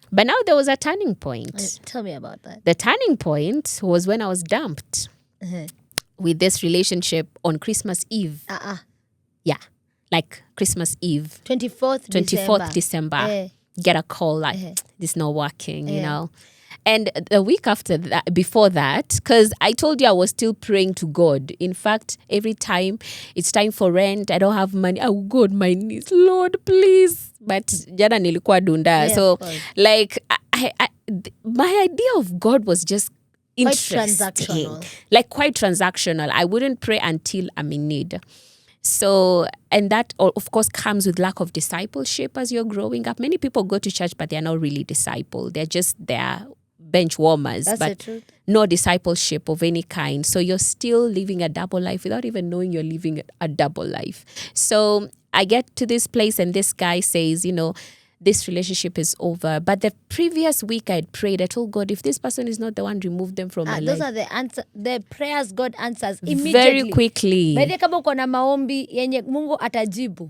But now there was a turning point. Tell me about that. The turning point was when I was dumped with this relationship on Christmas Eve. Yeah, like Christmas Eve. 24th December. Get a call like, this is not working, you know. And the week after that, before that, because I told you I was still praying to God. In fact, every time it's time for rent, I don't have money, I will go on my knees, Lord, please. But jana nilikuwa dunda. Yeah, so, of course. like, my idea of God was just Quite interesting. transactional. Like, quite transactional. I wouldn't pray until I'm in need. So, and that of course comes with lack of discipleship as you're growing up. Many people go to church, but they're not really discipled. They're just there bench warmers, That's the but truth. no discipleship of any kind. So you're still living a double life without even knowing you're living a double life. So I get to this place and this guy says, this relationship is over. But the previous week I'd prayed, I told God, if this person is not the one, remove them from my Those life. are the answer, the prayers God answers immediately. Very quickly. Baada kama uko na maombi yenye Mungu atajibu.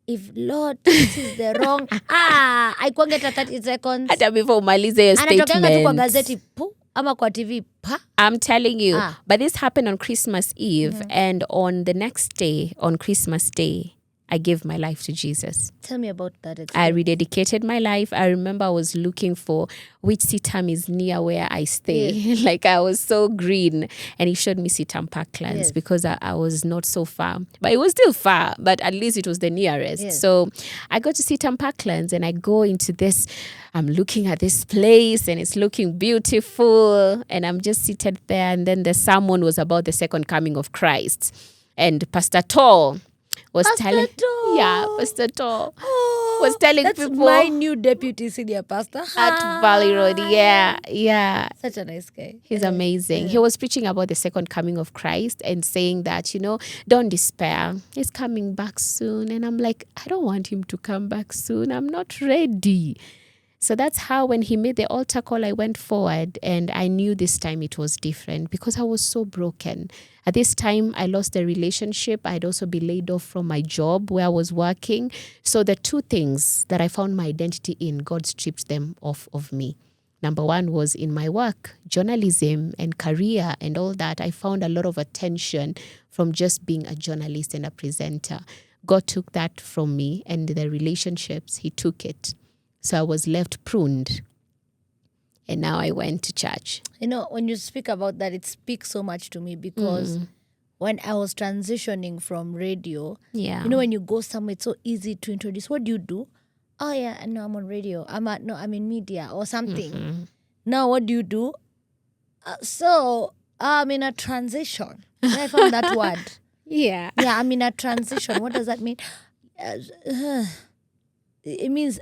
If Lord, this is the wrong, haikuangi hata 30 seconds. Hata before umalize your Anatokanga tu kwa statement. gazeti pu ama kwa TV pa. I'm telling you. But this happened on Christmas Eve. And on the next day, on Christmas Day, I gave my life to Jesus. Tell me about that. I rededicated my life. I remember I was looking for which Sitam is near where I stay. Yes. Like I was so green. And he showed me Sitam Parklands because I was not so far. But it was still far, but at least it was the nearest. Yes. So I go to Sitam Parklands and I go into this. I'm looking at this place and it's looking beautiful. And I'm just seated there. And then the sermon was about the second coming of Christ. And Pastor Tall was telling was telling that's people my new deputy senior pastor at Valley Road. Yeah. Such a nice guy. He's amazing. He was preaching about the second coming of Christ and saying that, don't despair. He's coming back soon. And I'm like, I don't want him to come back soon. I'm not ready. So that's how when he made the altar call, I went forward and I knew this time it was different because I was so broken. At this time, I lost the relationship. I'd also been laid off from my job where I was working. So the two things that I found my identity in, God stripped them off of me. Number one was in my work, journalism and career and all that. I found a lot of attention from just being a journalist and a presenter. God took that from me, and the relationships, he took it. So I was left pruned. And now I went to church. When you speak about that, it speaks so much to me because when I was transitioning from radio, when you go somewhere, it's so easy to introduce. What do you do? Oh, yeah, no, I'm on radio. I'm in media or something. Now, what do you do? So, I'm in a transition. I found that word. Yeah, I'm in a transition. What does that mean? It means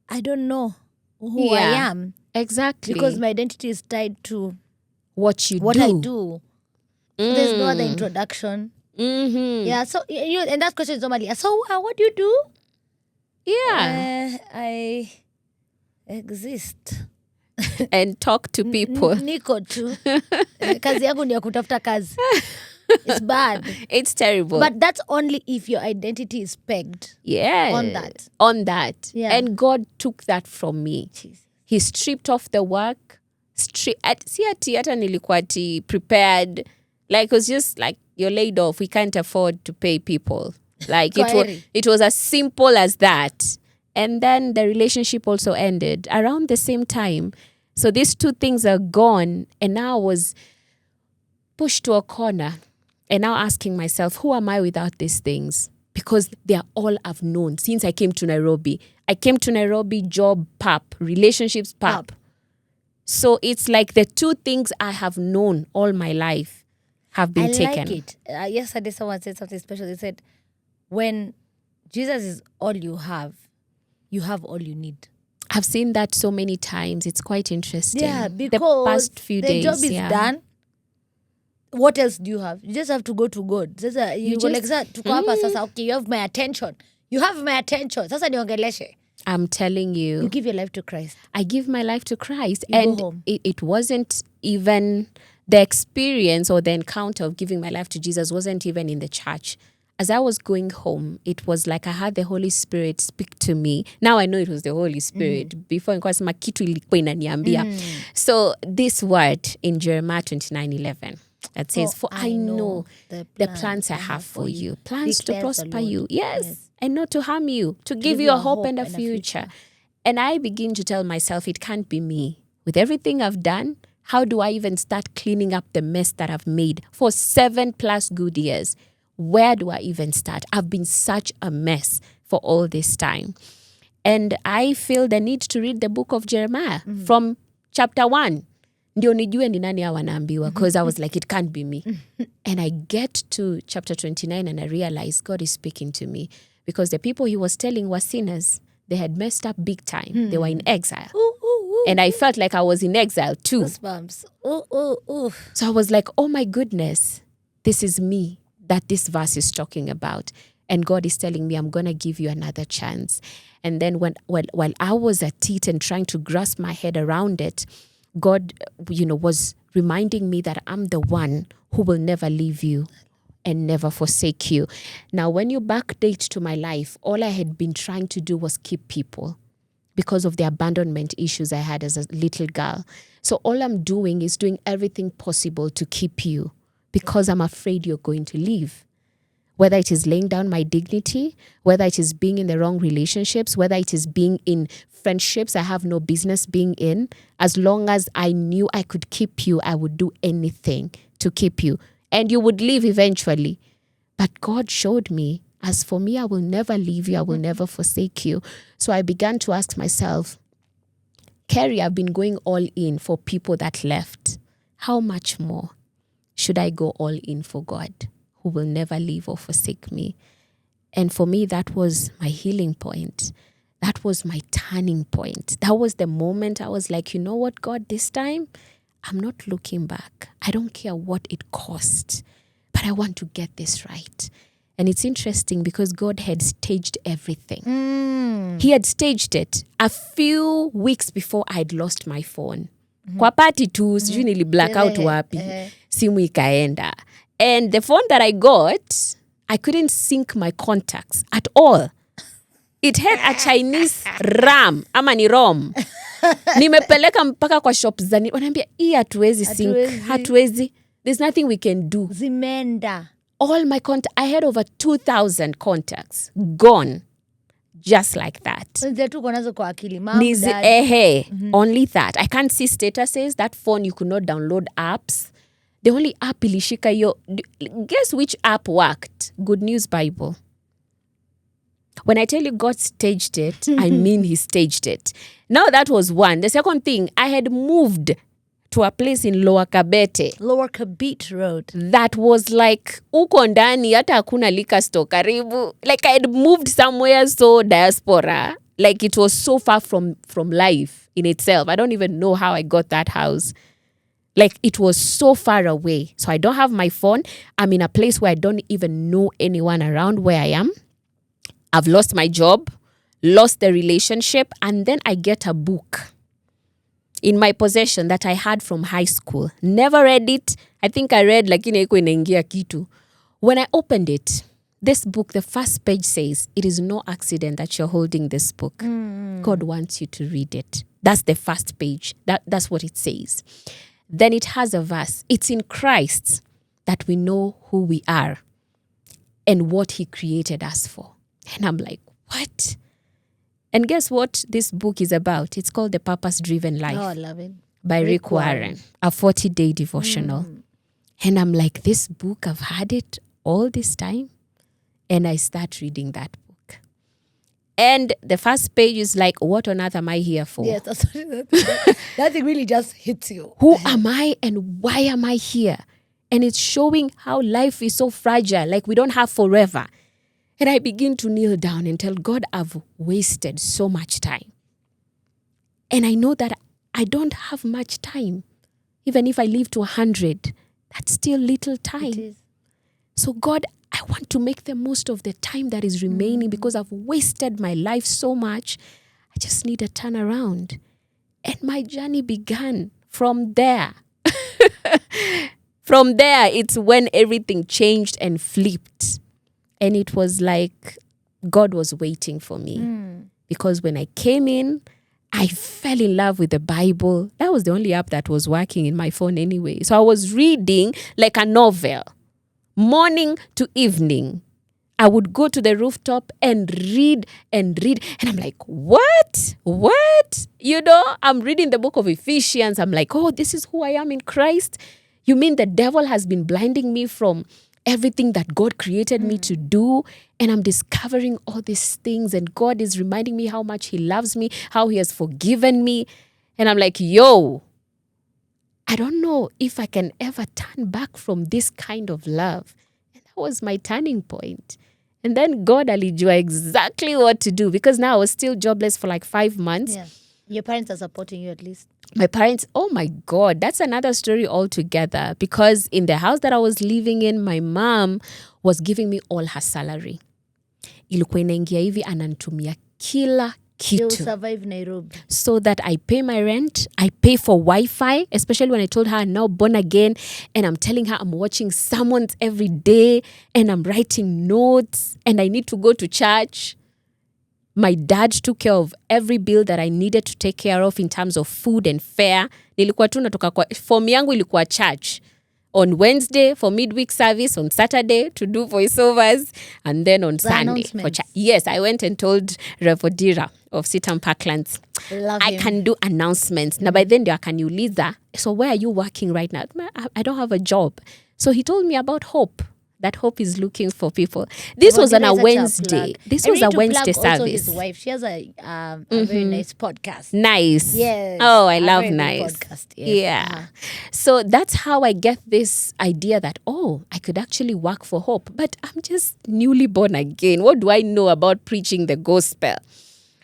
I don't know who I am. Exactly. Because my identity is tied to what I do. So there's no other introduction. Yeah, so and that question is normally, so what do you do? Yeah. I exist. And talk to people. Niko tu. Kazi yangu ni ya kutafuta kazi. It's bad. It's terrible. But that's only if your identity is pegged. On that. Yeah. And God took that from me. Jesus. He stripped off the work. Hata nilikuwa prepared. Like, it was just like, you're laid off. We can't afford to pay people. Like, it was as simple as that. And then the relationship also ended around the same time. So these two things are gone. And now I was pushed to a corner. And now asking myself, who am I without these things? Because they are all I've known since I came to Nairobi. I came to Nairobi, job, pap, relationships, pap. So it's like the two things I have known all my life have been taken. I like it. Yesterday someone said something special. They said, when Jesus is all you have all you need. I've seen that so many times. It's quite interesting. Yeah, because the past few days, the job is done. What else do you have? You just have to go to God. You go like that. Okay, you have my attention. Sasa niongeleshe. I'm telling you. You give your life to Christ. I give my life to Christ. You and go home. It wasn't even the experience or the encounter of giving my life to Jesus wasn't even in the church. As I was going home, it was like I had the Holy Spirit speak to me. Now I know it was the Holy Spirit. Before nilikuwa sema kitu ilikuwa inaniambia. So this word in Jeremiah 29:11. That says, for I know the plans I have for you. Plans to prosper you. Yes. And not to harm you. To give you a hope and a future. And I begin to tell myself, it can't be me. With everything I've done, how do I even start cleaning up the mess that I've made for 7+ good years? Where do I even start? I've been such a mess for all this time. And I feel the need to read the book of Jeremiah from chapter 1. ndio nijue ni nani hawa naambiwa, because I was like, it can't be me. And I get to chapter 29 and I realize God is speaking to me, because the people he was telling were sinners. They had messed up big time. They were in exile. And I felt like I was in exile too. Goosebumps. So I was like, oh my goodness, this is me that this verse is talking about. And God is telling me, I'm going to give you another chance. And then while I was at it and trying to grasp my head around it, God, was reminding me that I'm the one who will never leave you and never forsake you. Now, when you backdate to my life, all I had been trying to do was keep people because of the abandonment issues I had as a little girl. So all I'm doing is doing everything possible to keep you because I'm afraid you're going to leave. Whether it is laying down my dignity, whether it is being in the wrong relationships, whether it is being in friendships I have no business being in, as long as I knew I could keep you, I would do anything to keep you. And you would leave eventually. But God showed me, as for me, I will never leave you, I will never forsake you. So I began to ask myself, Kerry, I've been going all in for people that left. How much more should I go all in for God, who will never leave or forsake me? And for me, that was my healing point. That was my turning point. That was the moment I was like, you know what, God, this time, I'm not looking back. I don't care what it cost, but I want to get this right. And it's interesting because God had staged everything. He had staged it a few weeks before I'd lost my phone. Kwa party tu, sijui nili blackout wapi, simu ikaenda. And the phone that I got, I couldn't sync my contacts at all. It had a Chinese RAM, ama ni ROM. Nimepeleka mpaka kwa shop zani. Wanaambia, hii hatuwezi sync, hatuwezi. There's nothing we can do. Zimenda. All my I had over 2,000 contacts gone. Just like that. Only that. I can't see statuses. That phone, you could not download apps. The only app ilishika yo. Guess which app worked? Good News Bible. When I tell you God staged it, I mean he staged it. Now that was one. The second thing, I had moved to a place in Lower Kabete. Lower Kabete Road. That was like, uko ndani, hata hakuna liquor store karibu. Like I had moved somewhere so diaspora. Like it was so far from life in itself. I don't even know how I got that house. Like it was so far away. So I don't have my phone. I'm in a place where I don't even know anyone around where I am. I've lost my job, lost the relationship, and then I get a book in my possession that I had from high school. Never read it. I think I read lakini haikuwa inaingia kitu. When I opened it, this book, the first page says, it is no accident that you're holding this book. God wants you to read it. That's the first page. That's what it says. Then it has a verse. It's in Christ that we know who we are and what he created us for. And I'm like, what? And guess what this book is about? It's called The Purpose-Driven Life. Oh, I love it. By Rick Warren. A 40-day devotional. And I'm like, this book, I've had it all this time. And I start reading that book. And the first page is like, what on earth am I here for? Yes, that thing really just hits you. Who am I and why am I here? And it's showing how life is so fragile, like we don't have forever. And I begin to kneel down and tell God, I've wasted so much time. And I know that I don't have much time. Even if I live to 100, that's still little time. It is. So God, I want to make the most of the time that is remaining because I've wasted my life so much. I just need a turnaround. And my journey began from there. From there, it's when everything changed and flipped. And it was like God was waiting for me. Because when I came in, I fell in love with the Bible. That was the only app that was working in my phone anyway. So I was reading like a novel, morning to evening. I would go to the rooftop and read. And I'm like, what? You know, I'm reading the book of Ephesians. I'm like, oh, this is who I am in Christ. You mean the devil has been blinding me from everything that God created me to do, and I'm discovering all these things, and God is reminding me how much he loves me, how he has forgiven me. And I'm like, yo, I don't know if I can ever turn back from this kind of love. And that was my turning point. And then God alijua exactly what to do, because now I was still jobless for like 5 months. Yeah. Your parents are supporting you at least. My parents, oh my God, that's another story altogether. Because in the house that I was living in, my mom was giving me all her salary. Ilikuwa inaingia hivi ananitumia kila You'll kitu. survive Nairobi. So that I pay my rent, I pay for Wi-Fi, especially when I told her I'm now born again and I'm telling her I'm watching sermons every day and I'm writing notes and I need to go to church. My dad took care of every bill that I needed to take care of in terms of food and fare. Nilikuwa tu natoka kwa form yangu ilikuwa church on Wednesday for midweek service, on Saturday to do voiceovers, and then on Sunday for church. Yes, I went and told Reverend Dira of Sitam Parklands, I can do announcements. Now by then they akaniuliza, so where are you working right now? I don't have a job. So he told me about Hope. That Hope is looking for people. This was on a Wednesday. This was a Wednesday service. Also his wife. She has a very nice podcast. Nice. Yes. Oh, I love nice. Podcast. Yes. Yeah. Uh-huh. So that's how I get this idea that, I could actually work for Hope. But I'm just newly born again. What do I know about preaching the gospel?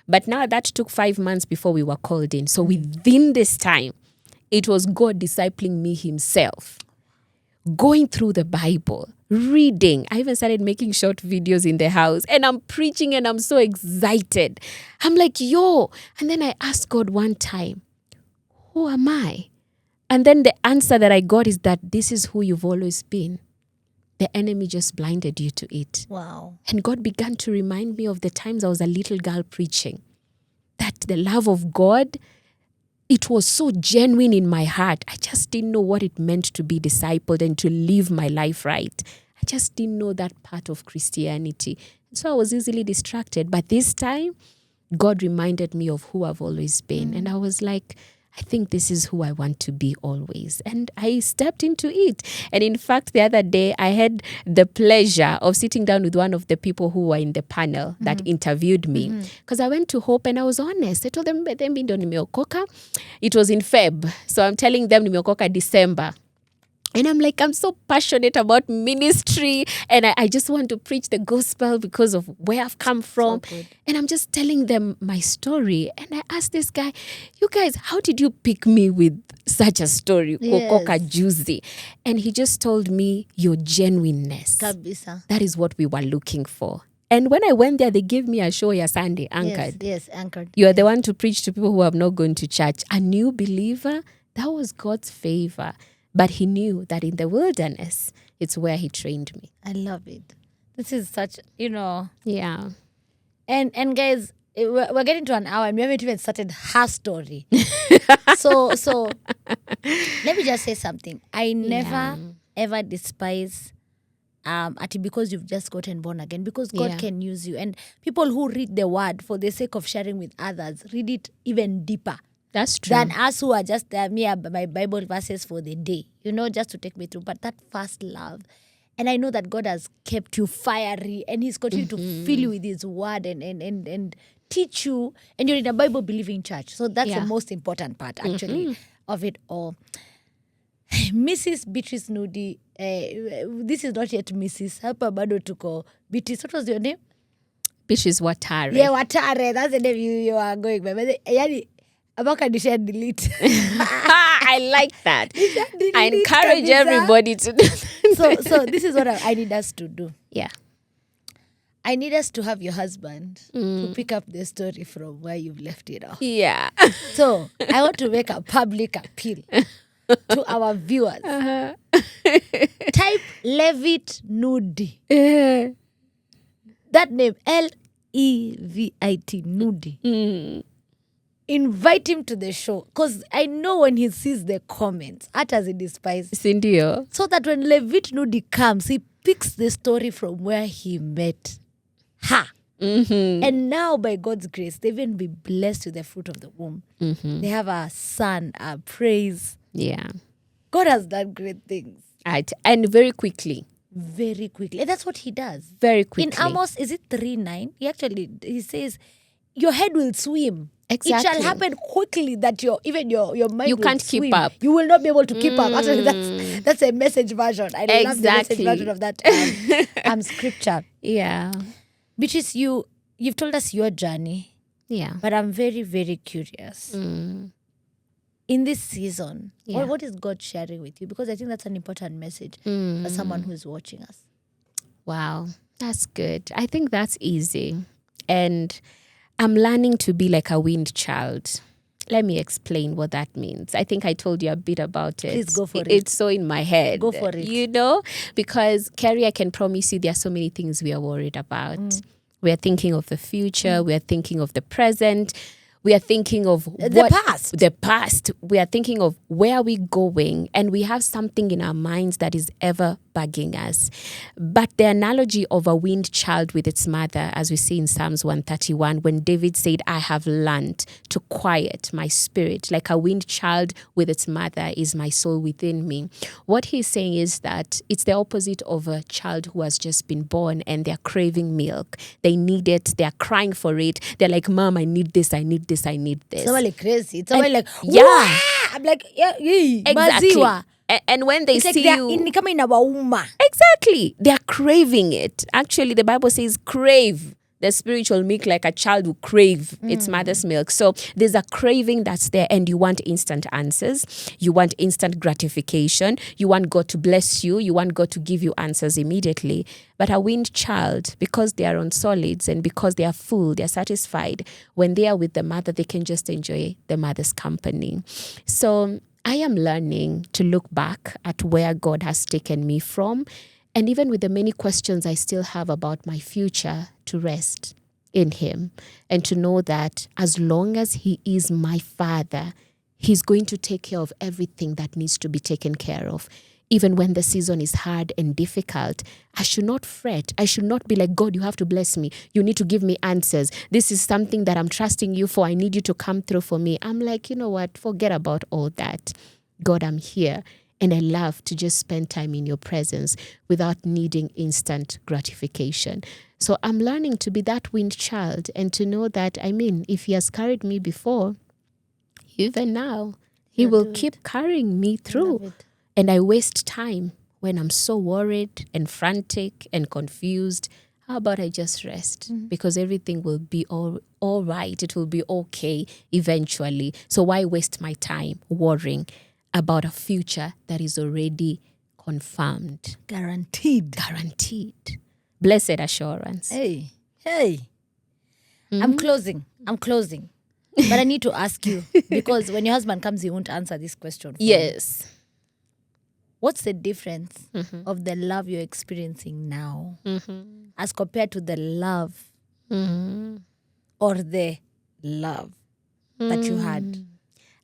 But now that took 5 months before we were called in. So within this time, it was God discipling me himself. Going through the Bible, reading. I even started making short videos in the house and I'm preaching and I'm so excited. I'm like, yo. And then I asked God one time, who am I? And then the answer that I got is that this is who you've always been. The enemy just blinded you to it. Wow. And God began to remind me of the times I was a little girl preaching. That the love of God, it was so genuine in my heart. I just didn't know what it meant to be discipled and to live my life right. I just didn't know that part of Christianity. So I was easily distracted. But this time, God reminded me of who I've always been. And I was like, I think this is who I want to be always. And I stepped into it. And in fact, the other day, I had the pleasure of sitting down with one of the people who were in the panel that interviewed me. Because I went to Hope and I was honest. I told them, ndo nimeokoka. It was in Feb. So I'm telling them nimeokoka December. And I'm like, I'm so passionate about ministry and I just want to preach the gospel because of where I've come from. So and I'm just telling them my story. And I asked this guy, you guys, how did you pick me with such a story? Kokoka juicy. And he just told me your genuineness. Kabisa. That is what we were looking for. And when I went there, they gave me a show here Sunday, Anchored. Yes, Anchored. You are the one to preach to people who have not gone to church. A new believer, that was God's favor. But he knew that in the wilderness, it's where he trained me. I love it. This is such, Yeah. And guys, we're getting to an hour and we haven't even started her story. so let me just say something. I never, ever despise because you've just gotten born again, because God can use you. And people who read the word for the sake of sharing with others, read it even deeper. That's true. Than us who are just my Bible verses for the day, just to take me through. But that first love. And I know that God has kept you fiery and he's continued to fill you with his word and teach you. And you're in a Bible-believing church. So that's the most important part, actually, of it all. Mrs. Beatrice Nudi, this is not yet Mrs. Hapa bado tuko. Beatrice, what was your name? Beatrice Watare. Yeah, Watare. That's the name you are going by. Delete. I like that. I encourage everybody to do that. So this is what I need us to do. Yeah. I need us to have your husband to pick up the story from where you've left it off. Yeah. So I want to make a public appeal to our viewers. Type Levit Nudi. That name, Levit Nudi. Invite him to the show, because I know when he sees the comments, as he despises. Sindio. So that when Levit Nudi comes, he picks the story from where he met her. And now, by God's grace, they've even been blessed with the fruit of the womb. They have a son, a praise. Yeah. God has done great things. And very quickly. Very quickly. And that's what he does. Very quickly. In Amos, is it 3:9? He says, your head will swim. It shall Exactly. happen quickly that your mind You will can't keep swim. up. You will not be able to keep up. Actually, that's a message version. I love the message Exactly. version of that scripture. Yeah. Beatrice, you've told us your journey, Yeah. but I'm very, very curious. In this season, Yeah. what is God sharing with you? Because I think that's an important message for someone who's watching us. Wow. That's good. I think that's easy. And I'm learning to be like a weaned child. Let me explain what that means. I think I told you a bit about it. Please go for it. It's so in my head. Go for it. You know, because Kerry, I can promise you there are so many things we are worried about. We are thinking of the future. We are thinking of the present. We are thinking of The past. The past. We are thinking of where are we going, and we have something in our minds that is ever bugging us. But the analogy of a weaned child with its mother, as we see in Psalms 131, when David said, I have learned to quiet my spirit, like a weaned child with its mother is my soul within me. What he's saying is that it's the opposite of a child who has just been born and they're craving milk. They need it. They're crying for it. They're like, Mom, I need this. I need this. I need this. It's always crazy. It's always like, yeah. Wah! I'm like, yeah, Exactly. maziwa. And when they It's like see they're you, kama inawauma. exactly, they're craving it. Actually, the Bible says crave the spiritual milk like a child will crave its mother's milk. So there's a craving that's there, and you want instant answers. You want instant gratification. You want God to bless you. You want God to give you answers immediately. But a weaned child, because they are on solids and because they are full, they're satisfied, when they are with the mother, they can just enjoy the mother's company. So I am learning to look back at where God has taken me from, and even with the many questions I still have about my future, to rest in Him and to know that as long as He is my Father, He's going to take care of everything that needs to be taken care of. Even when the season is hard and difficult, I should not fret. I should not be like, God, you have to bless me. You need to give me answers. This is something that I'm trusting you for. I need you to come through for me. I'm like, you know what? Forget about all that. God, I'm here. And I love to just spend time in your presence without needing instant gratification. So I'm learning to be that weaned child and to know that, if He has carried me before, even now, He will keep carrying me through. And I waste time when I'm so worried and frantic and confused. How about I just rest? Because everything will be all right. It will be okay eventually. So why waste my time worrying about a future that is already confirmed? Guaranteed. Blessed assurance. Hey. I'm closing. But I need to ask you, because when your husband comes, he won't answer this question for you. Yes. What's the difference of the love you're experiencing now as compared to the love or the love that you had?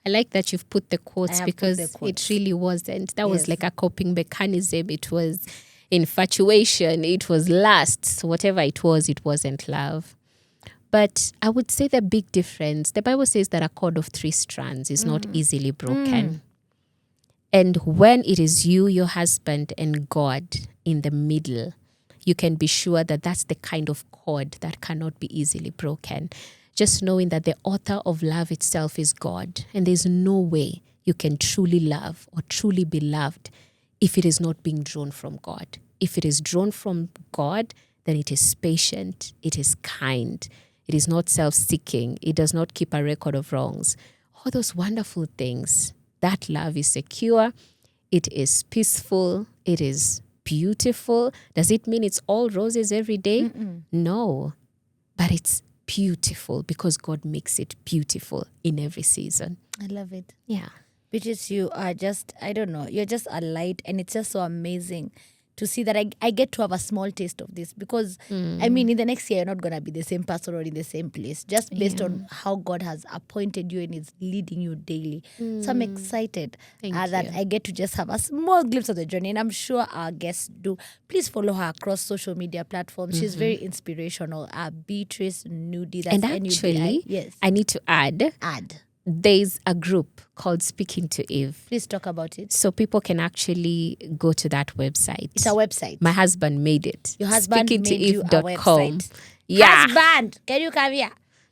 I like that you've put the quotes, because it really wasn't. That was like a coping mechanism. It was infatuation. It was lust. So whatever it wasn't love. But I would say the big difference, the Bible says that a cord of 3 strands is not easily broken. And when it is you, your husband, and God in the middle, you can be sure that that's the kind of cord that cannot be easily broken. Just knowing that the author of love itself is God. And there's no way you can truly love or truly be loved if it is not being drawn from God. If it is drawn from God, then it is patient, it is kind, it is not self-seeking, it does not keep a record of wrongs. All those wonderful things. That love is secure, it is peaceful, it is beautiful. Does it mean it's all roses every day? No, but it's beautiful because God makes it beautiful in every season. I love it. Yeah. Because you are just, I don't know, you're just a light, and it's just so amazing to see that I get to have a small taste of this, because in the next year you're not going to be the same person or in the same place, just based on how God has appointed you and is leading you daily. So I'm excited that I get to just have a small glimpse of the journey, and I'm sure our guests do. Please follow her across social media platforms. She's very inspirational. Beatrice Nudi. That's And actually, Nudi. Yes. I need to add. There's a group called Speaking to Eve. Please talk about it. So people can actually go to that website. It's a website. My husband made it. Your husband made you a speakingtoeve.com. website. Yeah. Husband, can you come here?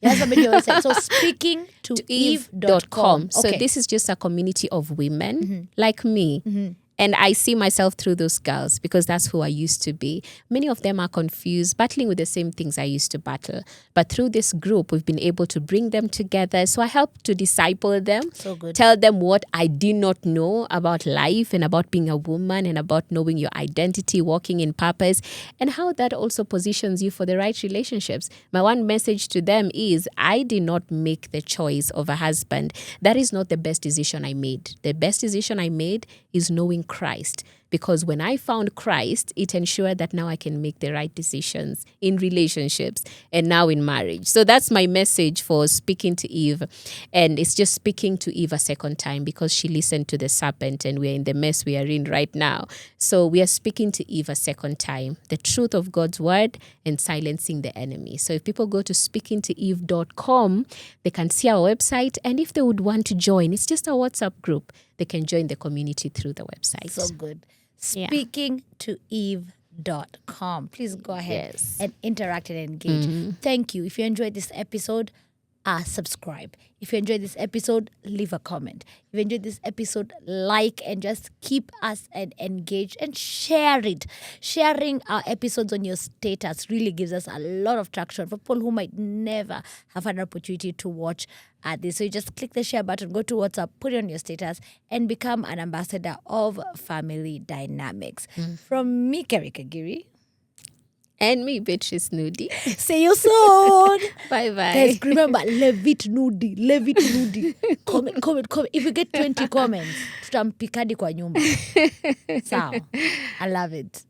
There's a your website. So speaking to eve.com. So Okay. this is just a community of women like me. And I see myself through those girls because that's who I used to be. Many of them are confused, battling with the same things I used to battle. But through this group, we've been able to bring them together. So I help to disciple them, So good. tell them what I did not know about life and about being a woman and about knowing your identity, walking in purpose, and how that also positions you for the right relationships. My one message to them is, I did not make the choice of a husband. That is not the best decision I made. The best decision I made is knowing Christ. Because when I found Christ, it ensured that now I can make the right decisions in relationships and now in marriage. So that's my message for speaking to Eve. And it's just speaking to Eve a second time because she listened to the serpent and we're in the mess we are in right now. So we are speaking to Eve a second time, the truth of God's word and silencing the enemy. So if people go to speakingtoeve.com, they can see our website. And if they would want to join, it's just a WhatsApp group. They can join the community through the website. So good. Yeah. Speaking to eve.com. Please go ahead Yes. and interact and engage. Thank you. If you enjoyed this episode, subscribe. If you enjoyed this episode, leave a comment. If you enjoyed this episode, like and just keep us and engage and share it. Sharing our episodes on your status really gives us a lot of traction for people who might never have an opportunity to watch this. So you just click the share button, go to WhatsApp, put it on your status, and become an ambassador of Family Dynamics. From me, Kerry Kagiri. And me, Beatrice Nudi. See you soon. Bye-bye. Guys, remember, Levit Nudi. Comment. If you get 20 comments, tutampikadi kwa nyumba. Sawa. I love it.